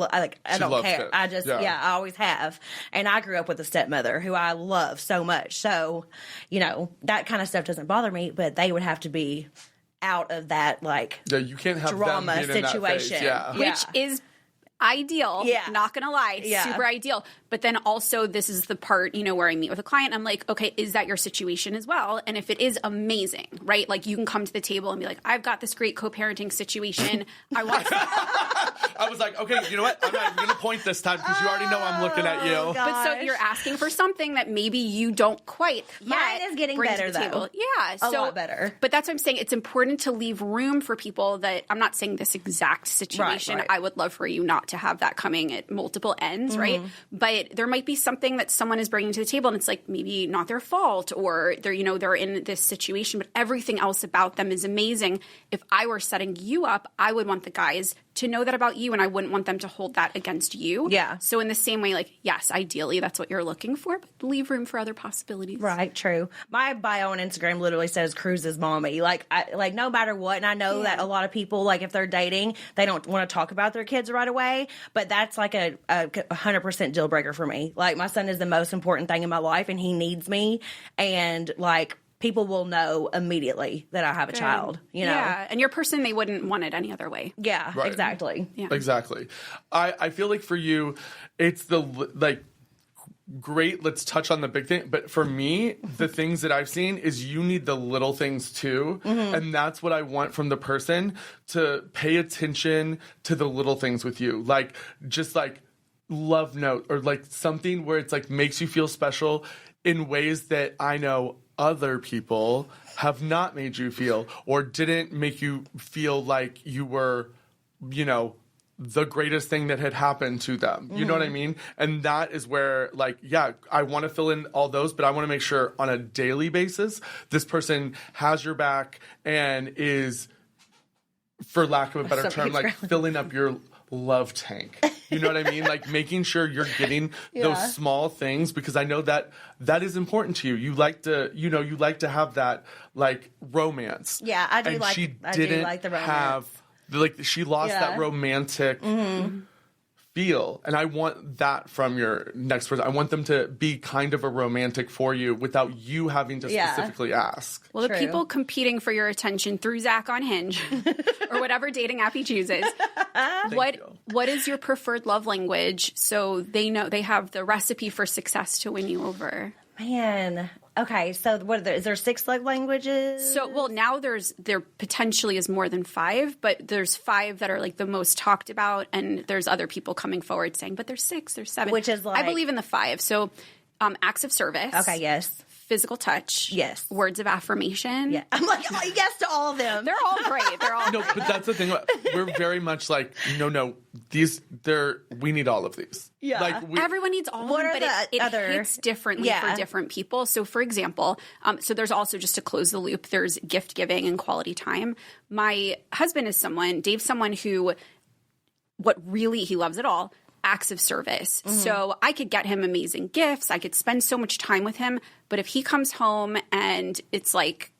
don't care. Kids. I just, I always have. And I grew up with a stepmother who I love so much. So, you know, that kind of stuff doesn't bother me, but they would have to be out of that, like, you can't have drama them being situation. In that phase. Which is ideal. Not gonna lie. Super ideal. But then also this is the part, you know, where I meet with a client, I'm like, okay, is that your situation as well? And if it is, amazing, right? Like, you can come to the table and be like, I've got this great co-parenting situation. I want I was like, okay, you know what? I'm not even going to point this time because you already know I'm looking at you. But so you're asking for something that maybe you don't quite Mine is getting better, though. Yeah. A lot better. But that's what I'm saying. It's important to leave room for people that, I'm not saying this exact situation. Right. I would love for you not to have that coming at multiple ends, right? But there might be something that someone is bringing to the table and it's like maybe not their fault, or they're, you know, they're in this situation, but everything else about them is amazing. If I were setting you up, I would want the guys to know that about you, and I wouldn't want them to hold that against you. Yeah. So in the same way, like, yes, ideally that's what you're looking for, but leave room for other possibilities. Right, true. My bio on Instagram literally says Cruz's mommy. Like, no matter what, and I know that a lot of people, like, if they're dating, they don't want to talk about their kids right away, but that's like a 100% deal breaker for me. Like, my son is the most important thing in my life, and he needs me, and like, people will know immediately that I have a child, you know? Yeah, and your person, they wouldn't want it any other way. Yeah, Right. exactly. Yeah. Exactly. I feel like for you, it's the, like, great, let's touch on the big thing. But for me, the things that I've seen is you need the little things too. And that's what I want from the person, to pay attention to the little things with you. Like, just like love note, or like something where it's like makes you feel special in ways that I know other people have not made you feel, or didn't make you feel like you were, you know, the greatest thing that had happened to them. You know what I mean? And that is where, like, yeah, I want to fill in all those, but I want to make sure on a daily basis, this person has your back and is, for lack of a better term, like filling up your love tank. You know what I mean? Like, making sure you're getting those small things, because I know that that is important to you. You like to, you know, you like to have that, like, romance. Yeah, I do and like. she I didn't do like the romance. have, like, she lost that romantic feel, and I want that from your next person. I want them to be kind of a romantic for you without you having to specifically ask. Well, the people competing for your attention through Zach on Hinge or whatever dating app he chooses, what is your preferred love language, so they know they have the recipe for success to win you over? Man. Okay, so what are there? Is there 6 love languages? So, well, now there potentially is more than 5, but there's 5 that are like the most talked about, and there's other people coming forward saying, but there's 6, there's 7. Which is like, I believe in the 5. So, acts of service. Okay, yes. Physical touch. Yes. Words of affirmation. Yeah. I'm like, oh, yes to all of them. They're all great. They're all No, but that's the thing. We're very much like, no, we need all of these. Yeah. Like, everyone needs all of them, but it hits differently for different people. So, for example, so there's also, just to close the loop, there's gift giving and quality time. My husband is Dave's someone who, he loves it all, acts of service. So I could get him amazing gifts. I could spend so much time with him. But if he comes home and it's like,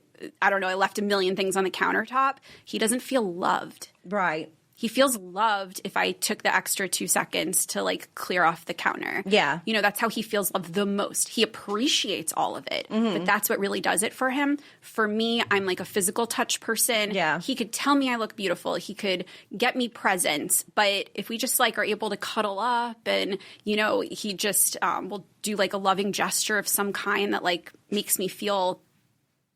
I don't know, I left a million things on the countertop, he doesn't feel loved. Right. He feels loved if I took the extra 2 seconds to, like, clear off the counter. Yeah. You know, that's how he feels loved the most. He appreciates all of it, but that's what really does it for him. For me, I'm like a physical touch person. Yeah. He could tell me I look beautiful. He could get me presents. But if we just, like, are able to cuddle up and, you know, he just will do, like, a loving gesture of some kind that, like, makes me feel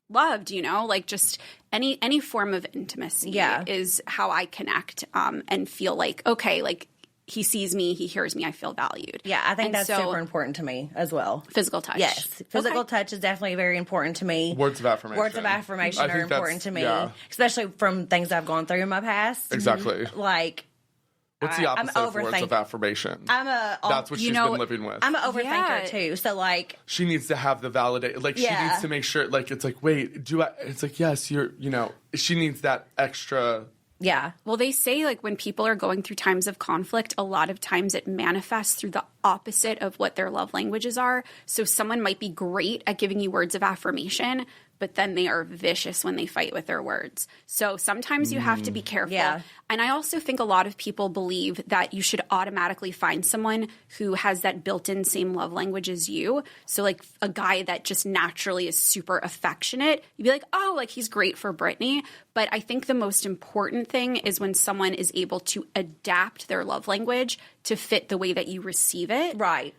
loved, you know, like, just any form of intimacy is how I connect and feel like, okay, like, he sees me, he hears me, I feel valued. Yeah, I think that's super important to me as well. Physical touch. Yes. Physical touch is definitely very important to me. Words of affirmation. Words of affirmation are important to me, especially from things I've gone through in my past. Exactly. Like, what's the opposite of words of affirmation? That's what she's been living with. I'm an overthinker too. So, like, she needs to have the validate. Like, she needs to make sure. Like, it's like, wait, do I? It's like, yes, you're. You know, she needs that extra Yeah. Well, they say like when people are going through times of conflict, a lot of times it manifests through the opposite of what their love languages are. So someone might be great at giving you words of affirmation, but then they are vicious when they fight with their words. So sometimes you have to be careful. Yeah. And I also think a lot of people believe that you should automatically find someone who has that built-in same love language as you. So like a guy that just naturally is super affectionate, you'd be like, oh, like he's great for Brittany. But I think the most important thing is when someone is able to adapt their love language to fit the way that you receive it. Right.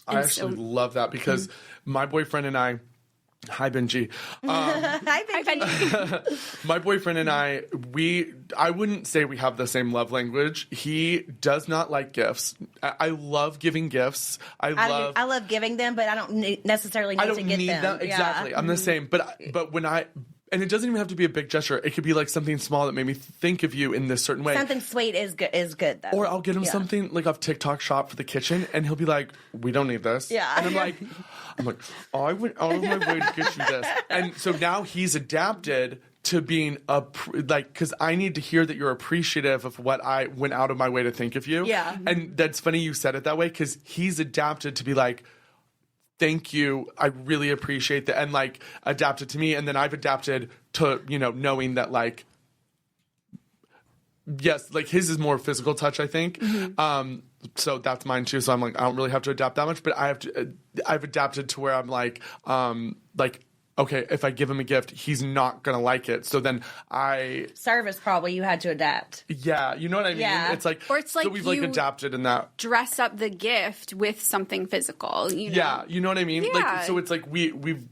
I actually love that because my boyfriend and I, hi Benji. Hi, Benji. My boyfriend and I wouldn't say we have the same love language. He does not like gifts. I love giving gifts. I love giving them, but I don't necessarily need to get them. Exactly. Yeah. I'm the same. But when and it doesn't even have to be a big gesture. It could be like something small that made me think of you in this certain way. Something sweet is good though. Or I'll get him something like off TikTok Shop for the kitchen, and he'll be like, "We don't need this." Yeah. And I'm like, "Oh, I went out of my way to get you this." And so now he's adapted to being because I need to hear that you're appreciative of what I went out of my way to think of you. Yeah. And that's funny you said it that way because he's adapted to be like, thank you. I really appreciate that. And like adapted to me. And then I've adapted to, knowing that like, yes, like his is more physical touch, I think. Mm-hmm. So that's mine too. So I'm like, I don't really have to adapt that much, but I've adapted to where I'm like, okay, if I give him a gift, he's not going to like it. So then service probably you had to adapt. Yeah, you know what I mean? Yeah. It's like, or it's like so we've like adapted in that. Dress up the gift with something physical, Yeah, you know what I mean? Yeah. Like, so it's like we've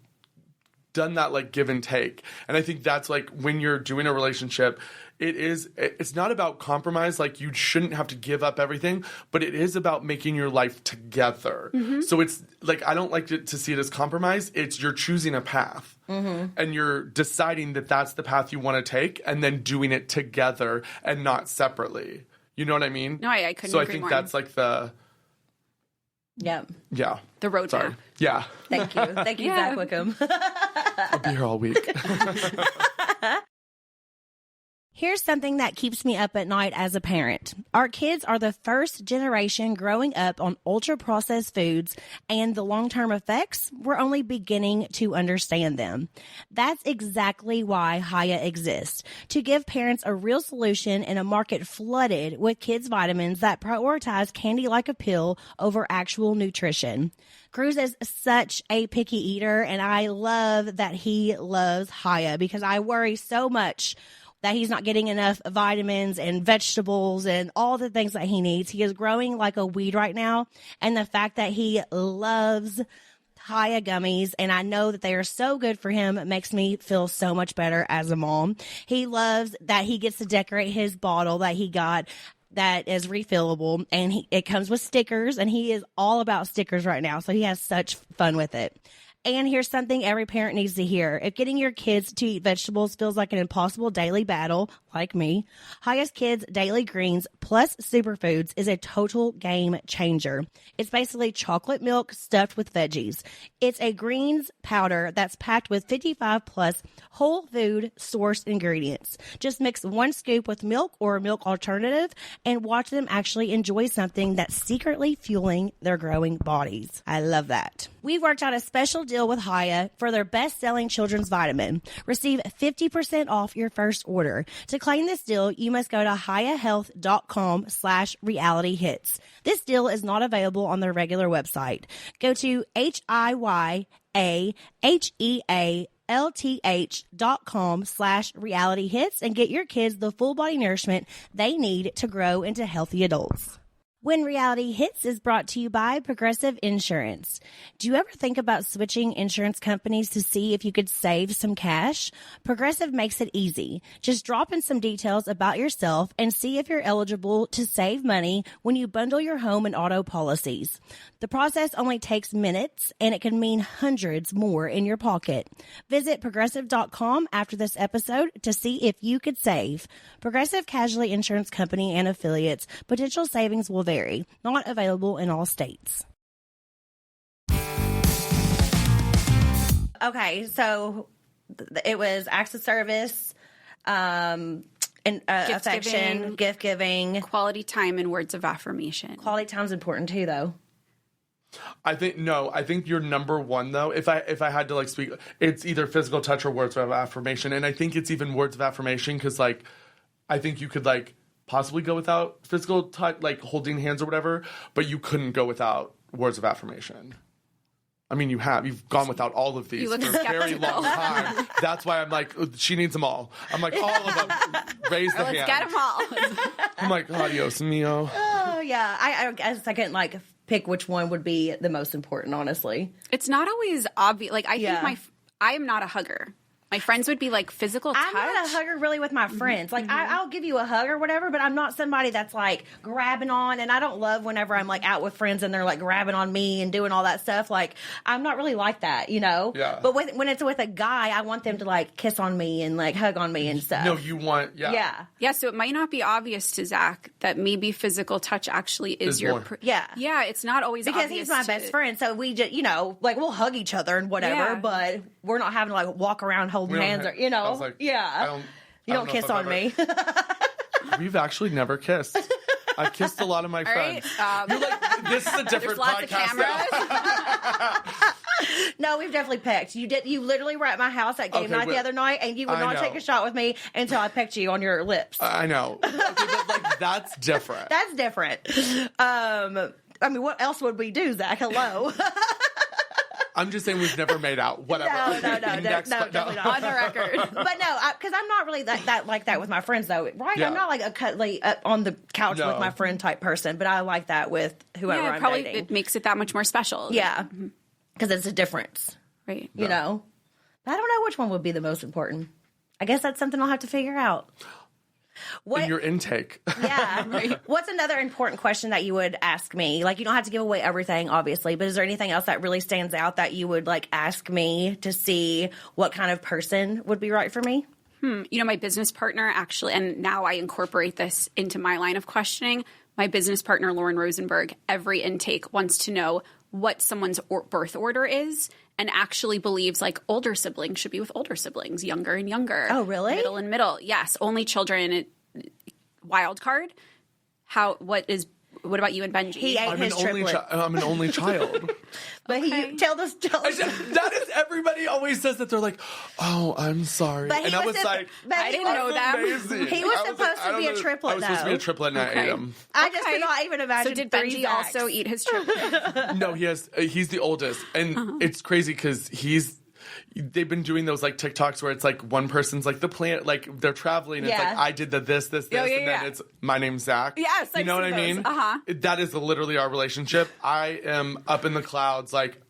done that like give and take. And I think that's like when you're doing a relationship, it's not about compromise. Like you shouldn't have to give up everything, but it is about making your life together. Mm-hmm. So it's like, I don't like to see it as compromise. It's you're choosing a path and you're deciding that that's the path you want to take and then doing it together and not separately. You know what I mean? No, I couldn't So I agree think more. that's like the... Yep. Yeah. The roadmap. Sorry. Yeah. Thank you. Thank you, Zach Wickham. I'll be here all week. Here's something that keeps me up at night as a parent. Our kids are the first generation growing up on ultra-processed foods, and the long-term effects, we're only beginning to understand them. That's exactly why Hiya exists, to give parents a real solution in a market flooded with kids' vitamins that prioritize candy like a pill over actual nutrition. Cruz is such a picky eater, and I love that he loves Hiya because I worry so much that he's not getting enough vitamins and vegetables and all the things that he needs. He is growing like a weed right now. And the fact that he loves Hiya gummies, and I know that they are so good for him, makes me feel so much better as a mom. He loves that he gets to decorate his bottle that he got that is refillable, and it comes with stickers, and he is all about stickers right now. So he has such fun with it. And here's something every parent needs to hear. If getting your kids to eat vegetables feels like an impossible daily battle, like me, Hiya's Kids Daily Greens plus Superfoods is a total game changer. It's basically chocolate milk stuffed with veggies. It's a greens powder that's packed with 55 plus whole food sourced ingredients. Just mix 1 scoop with milk or a milk alternative and watch them actually enjoy something that's secretly fueling their growing bodies. I love that. We've worked out a special deal with Hiya for their best-selling children's vitamin. Receive 50% off your first order. To claim this deal, you must go to hiyahealth.com/realityhits. This deal is not available on their regular website. Go to hiyahealth.com/realityhits and get your kids the full body nourishment they need to grow into healthy adults. When Reality Hits is brought to you by Progressive Insurance. Do you ever think about switching insurance companies to see if you could save some cash? Progressive makes it easy. Just drop in some details about yourself and see if you're eligible to save money when you bundle your home and auto policies. The process only takes minutes, and it can mean hundreds more in your pocket. Visit Progressive.com after this episode to see if you could save. Progressive Casualty Insurance Company and affiliates. Potential savings will vary. Not available in all states. Okay, so it was acts of service. and affection, gift giving, quality time, and words of affirmation. Quality time's important too, though. I think your number one though, if I had to like speak, it's either physical touch or words of affirmation, and I think it's even words of affirmation because like I think you could like possibly go without physical touch, like holding hands or whatever, but you couldn't go without words of affirmation. I mean, you've gone without all of these for a very long time. That's why I'm like, she needs them all. I'm like, all of them. Raise the hand. Let's get them all. I'm like, adios mio. Oh yeah, I guess I couldn't like pick which one would be the most important. Honestly, it's not always obvious. Like I think I am not a hugger. My friends would be like physical touch. I'm not a hugger really with my friends. Like I'll give you a hug or whatever, but I'm not somebody that's like grabbing on. And I don't love whenever I'm like out with friends and they're like grabbing on me and doing all that stuff. Like I'm not really like that, you know. Yeah. But when it's with a guy, I want them to like kiss on me and like hug on me and stuff. No, you want yeah. So it might not be obvious to Zach that maybe physical touch actually is your yeah. It's not always because obvious he's my best friend. So we just like we'll hug each other and whatever, but we're not having to like walk around holding hands or you know. Like, you don't kiss on me. We've actually never kissed. I've kissed a lot of my friends. You're like, this is a different podcast now. No, we've definitely pecked. You literally were at my house at game night the other night, and you would not take a shot with me until I pecked you on your lips. I know. Okay, but like that's different. That's different. I mean, what else would we do, Zach? Hello. I'm just saying we've never made out. Whatever. No, definitely not. On the record. But no, because I'm not really that like that with my friends, though, right? Yeah. I'm not like a cuddly on the couch with my friend type person, but I like that with whoever I'm probably dating. it makes it that much more special. Yeah, because it's a difference, right? You know, I don't know which one would be the most important. I guess that's something I'll have to figure out. In your intake. Yeah. Right. What's another important question that you would ask me? Like, you don't have to give away everything, obviously, but is there anything else that really stands out that you would, like, ask me to see what kind of person would be right for me? You know, my business partner actually, and now I incorporate this into my line of questioning, my business partner, Lauren Rosenberg, every intake wants to know what someone's birth order is and actually believes like older siblings should be with older siblings, younger and younger. Oh, really? Middle and middle. Yes. Only children. Wild card. What about you and Benji? He ate his triplets. I'm an only child. But tell us. That is, everybody always says that. They're like, oh, I'm sorry. But and I was like, I didn't know that. Amazing. He was supposed to be a triplet, I was supposed to be a triplet and I ate him. I just could not even imagine. So did Benji also eat his triplet? No, he's the oldest. And it's crazy because they've been doing those like TikToks where it's like one person's like the plant, like they're traveling. And it's like, I did the this, and then it's my name's Zach. Yes, you know what I mean? That is literally our relationship. I am up in the clouds, like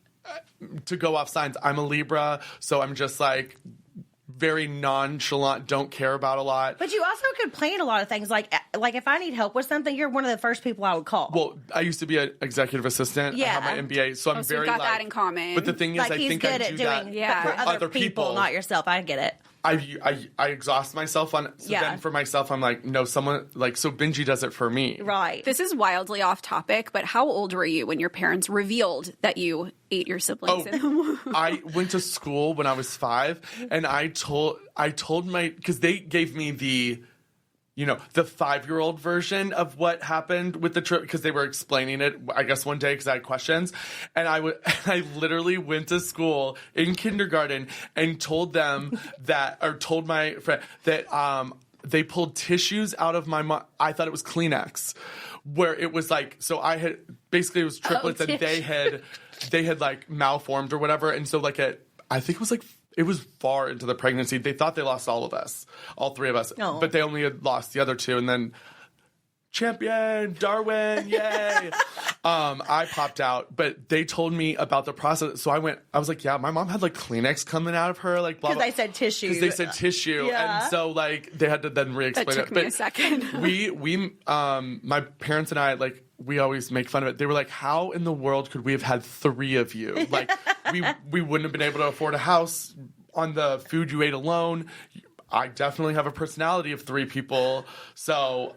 to go off signs. I'm a Libra, so I'm just like very nonchalant, don't care about a lot. But you also could plan a lot of things. Like if I need help with something, you're one of the first people I would call. Well, I used to be an executive assistant. Yeah. I have my MBA, so I'm very we've got that in common. But the thing is, like I think I do that for other people, not yourself. I get it. I exhaust myself on it. So then for myself, I'm like, no, someone like, so Benji does it for me. Right. This is wildly off topic, but how old were you when your parents revealed that you ate your siblings? I went to school when I was 5 and I told because they gave me the 5-year-old version of what happened with the trip because they were explaining it, I guess, one day because I had questions. And I literally went to school in kindergarten and told them told my friend that they pulled tissues out of my mom. I thought it was Kleenex, where it was like, so I had, basically it was triplets and they had like malformed or whatever. And so like I think it was far into the pregnancy. They thought they lost all three of us. Oh. But they only had lost the other two. And then champion, Darwin, yay. I popped out. But they told me about the process. So I was like, yeah, my mom had like Kleenex coming out of her. Like, blah, blah. Because they said tissue. Because they said tissue. Yeah. And so like they had to then re-explain that took it. me a second. we my parents and I, like, we always make fun of it. They were like, how in the world could we have had 3 of you? Like, we wouldn't have been able to afford a house on the food you ate alone. I definitely have a personality of 3 people. So,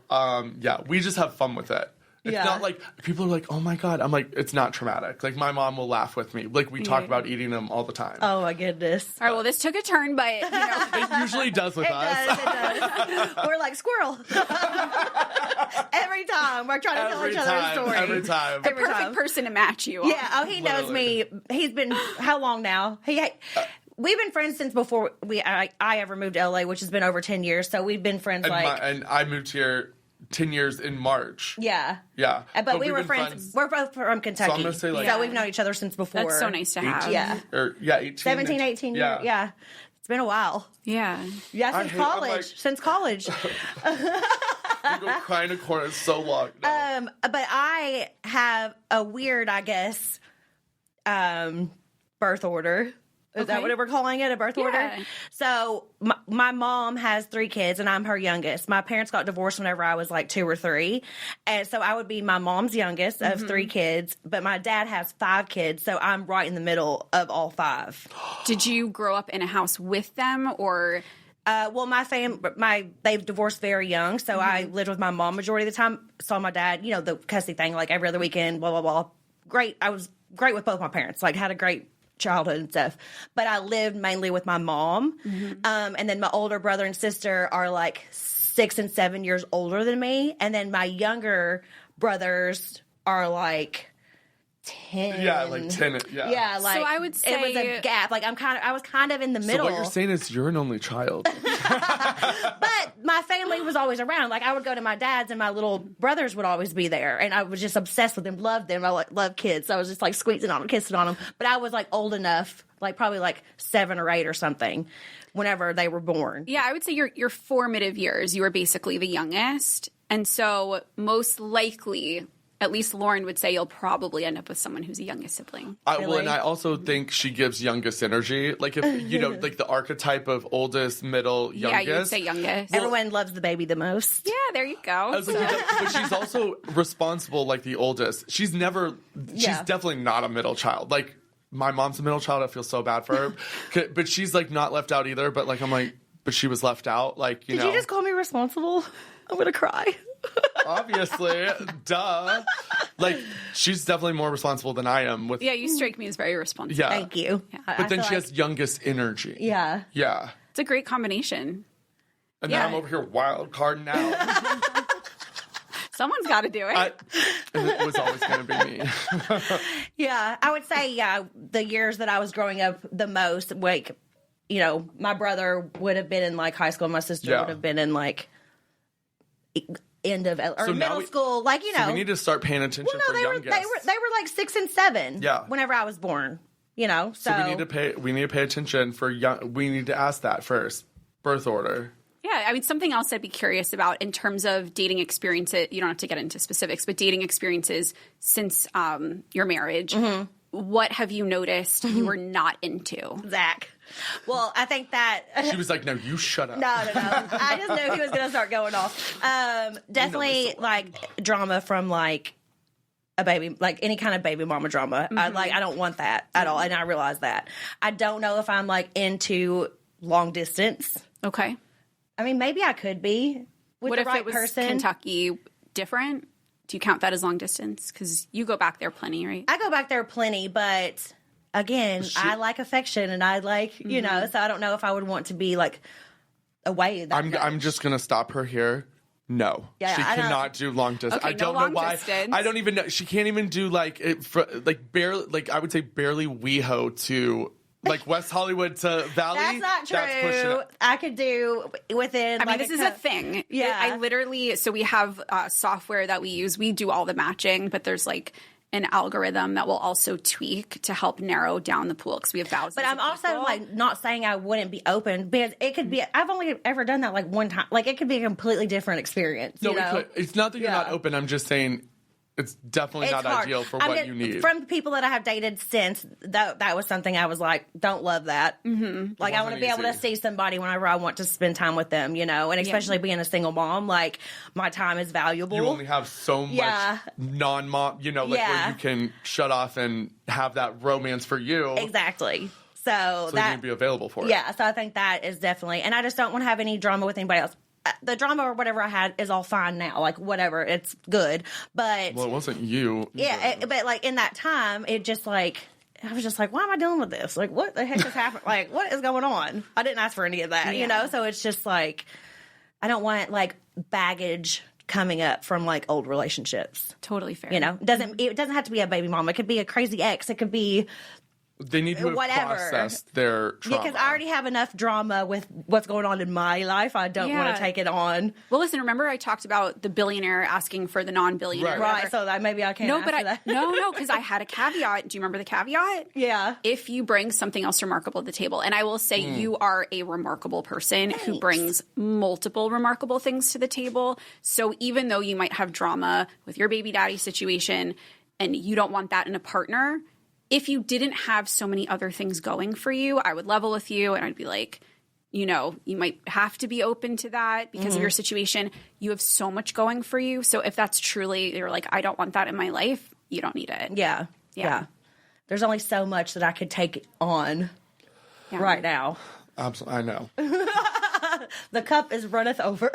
we just have fun with it. It's Yeah. not like people are like, oh my God. I'm like, it's not traumatic. Like my mom will laugh with me. Like we talk about eating them all the time. Oh my goodness. All right, well, this took a turn, but It usually does with us. It does. We're like squirrel. Every time we're trying to tell each other a story. Every time. Every perfect time. person to match you on. Yeah. Oh, he knows me. He's been how long now? We've been friends since before I ever moved to LA, which has been over 10 years. So we've been friends And I moved here 10 years in March. Yeah. Yeah. But we we've were been friends. We're both from Kentucky. So I'm gonna say, like- so we've known each other since before. That's so nice to have. 18? Yeah. 18. 17, 18 years. Yeah. It's been a while. Yeah. Yeah, I since hate- I'm college. like- Since college. We go cry in a corner so long. No. But I have a weird, I guess, birth order. Is that Okay. what we're calling it? A birth order? Yeah. So my mom has 3 kids and I'm her youngest. My parents got divorced whenever I was like 2 or 3. And so I would be my mom's youngest of 3 kids, but my dad has 5 kids. So I'm right in the middle of all 5. Did you grow up in a house with them, or? Well, they've divorced very young, so I lived with my mom majority of the time. Saw my dad, the cussy thing, like every other weekend, blah, blah, blah. Great. I was great with both my parents, like had a great childhood and stuff. But I lived mainly with my mom. And then my older brother and sister are like 6 and 7 years older than me. And then my younger brothers are like 10. Yeah, like 10. Yeah. Yeah, like So I would it was say- a gap. Like I was kind of in the So middle. what you're saying is you're an only child. But my family was always around. Like I would go to my dad's and my little brothers would always be there. And I was just obsessed with them, loved them. I love kids. So I was just like squeezing on them, kissing on them. But I was like old enough, like probably like 7 or 8 or something whenever they were born. Yeah, I would say your formative years, you were basically the youngest. And so most likely, at least Lauren would say, you'll probably end up with someone who's a youngest sibling. Well, Really? and I also think she gives youngest energy. Like if like the archetype of oldest, middle, youngest. Yeah, you would say youngest. Everyone loves the baby the most. Yeah, there you go. I was like, but she's also responsible, like the oldest. She's Yeah. definitely not a middle child. Like my mom's a middle child. I feel so bad for her, but she's like not left out either. But like I'm like, but she was left out. Like Did you just call me responsible? I'm gonna cry. obviously, duh. Like she's definitely more responsible than I am. With Yeah, you strike me as very responsible. yeah. Thank you. But then she has youngest energy. Yeah. Yeah. It's a great combination. And Yeah. then I'm over here wild carding out. Someone's got to do it. And it was always going to be me. Yeah, I would say, the years that I was growing up the most, like, my brother would have been in like high school, my sister Yeah. would have been in like end of or So now middle we- school, like So we need to start paying attention Well, for no, they were youngest. like 6 and 7. Yeah. Whenever I was born, So, So we need to pay attention for young. We need to ask that first. Birth order. Yeah, I mean, something else I'd be curious about in terms of dating experiences. You don't have to get into specifics, but dating experiences since your marriage. Mm-hmm. What have you noticed you were not into? Zach. Well, I think that She was like, "No, you shut up." No. I just knew he was going to start going off. Definitely like drama from like a baby, like any kind of baby mama drama. I don't want that at all, and I realize that. I don't know if I'm like into long distance. Okay. I mean, maybe I could be with What the if right it was person. Kentucky different? Do you count that as long distance? Because you go back there plenty, right? I go back there plenty, but again, I like affection, and I like so I don't know if I would want to be like away. I'm just gonna stop her here. No, Yeah, she I don't- cannot do long distance. Okay, I don't no know long why. distance. I don't even know. She can't even do like barely. Like I would say barely WeHo to like West Hollywood to Valley. That's not true. That's pushing it. I could do within. I mean, this is a thing. Yeah. I literally, so we have software that we use. We do all the matching, but there's like an algorithm that will also tweak to help narrow down the pool because we have thousands. But I'm of also people. like not saying I wouldn't be open because it could be. I've only ever done that like one time. Like it could be a completely different experience. No, you know? it's not that you're not Yeah. open. I'm just saying it's definitely It's not hard. ideal for I what mean, you need. From the people that I have dated since, that was something I was like, don't love that. Mm-hmm. Like I want to be able to easy. see somebody whenever I want to spend time with them, and especially being a single mom, like my time is valuable. You only have so much Yeah. non-mom, where Yeah. you can shut off and have that romance for you. Exactly. So So you that need to be available for it. Yeah, so I think that is definitely, and I just don't want to have any drama with anybody else. the drama or whatever I had is all fine now. Like, whatever, it's good. But Well, it wasn't you. but like in that time, it just like I was just like, why am I dealing with this? Like, what the heck is happening? Like, what is going on? I didn't ask for any of that, you know. So it's just like I don't want like baggage coming up from like old relationships. Totally fair. You know, it doesn't have to be a baby mama. It could be a crazy ex. It could be They need to have whatever. processed their trauma. Because I already have enough drama with what's going on in my life. I don't want to take it on. Well, listen, remember I talked about the billionaire asking for the non-billionaire. Right. So that maybe I can't. No, but no, because I had a caveat. Do you remember the caveat? Yeah. If you bring something else remarkable to the table, and I will say you are a remarkable person who brings multiple remarkable things to the table. So even though you might have drama with your baby daddy situation, and you don't want that in a partner. If you didn't have so many other things going for you, I would level with you and I'd be like, you know, you might have to be open to that because of your situation. You have so much going for you. So if that's truly, you're like, I don't want that in my life, you don't need it. Yeah. There's only so much that I could take on right now. Absolutely, I know. The cup is runneth over.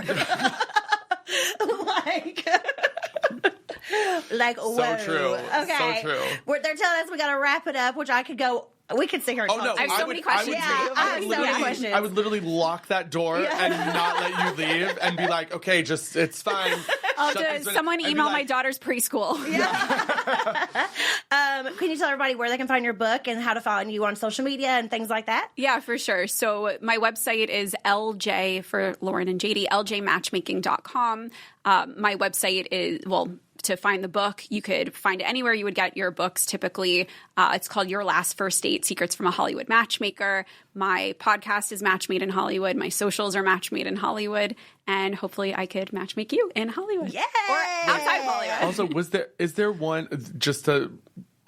Like, so whoa. true. Okay. So true. They're telling us we got to wrap it up, which I could go. We could sit here and talk. No, I have so many questions. I have so many questions. I would literally lock that door and not let you leave and be like, okay, just, it's fine. Someone email my daughter's preschool. Can you tell everybody where they can find your book and how to find you on social media and things like that? Yeah, for sure. So my website is LJ for Lauren and Jaydi, ljmatchmaking.com. My website is, to find the book, you could find it anywhere you would get your books typically. It's called Your Last First Date, Secrets from a Hollywood Matchmaker. My podcast is Match Made in Hollywood. My socials are Match Made in Hollywood. And hopefully I could matchmake you in Hollywood. Yeah. Or outside of Hollywood. Also, is there one, just to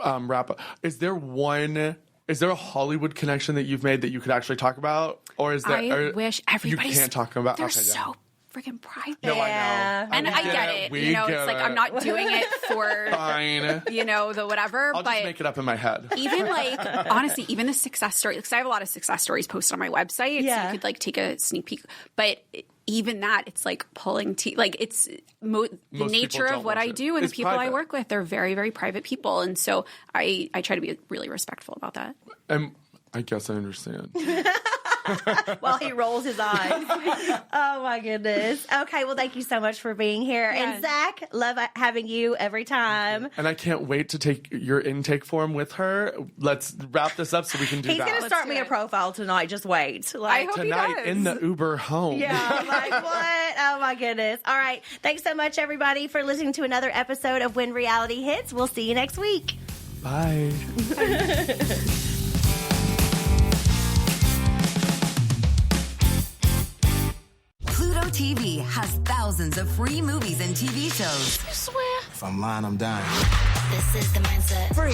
wrap up, is there a Hollywood connection that you've made that you could actually talk about? Or is there... I wish everybody... You can't talk about... They're so freaking private. No, I know. And I get it. You know, it's like I'm not doing it for... Fine. You know, the whatever. I'll just make it up in my head. Even like, honestly, even the success story, because I have a lot of success stories posted on my website, so you could like take a sneak peek. But even that, it's like pulling teeth. Like it's the nature of what I do and the people I work with. They're very, very private people. And so I try to be really respectful about that. I guess I understand. While he rolls his eyes. Oh, my goodness. Okay, well, thank you so much for being here. Yes. And Zach, love having you every time. And I can't wait to take your intake form with her. Let's wrap this up so we can do He's that. He's going to start me a profile tonight. Just wait. I hope tonight he does. in the Uber home. Yeah, like what? Oh, my goodness. All right. Thanks so much, everybody, for listening to another episode of When Reality Hits. We'll see you next week. Bye. Pluto TV has thousands of free movies and TV shows. I swear. If I'm lying, I'm dying. This is the mindset. Free.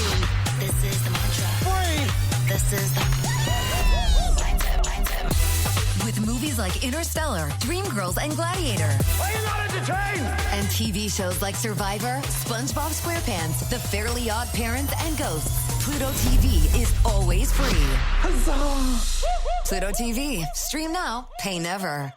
This is the mantra. Free. This is the mindset. With movies like Interstellar, Dreamgirls, and Gladiator. Are you not entertained? And TV shows like Survivor, SpongeBob SquarePants, The Fairly Odd Parents, and Ghosts. Pluto TV is always free. Huzzah! Pluto TV. Stream now, pay never.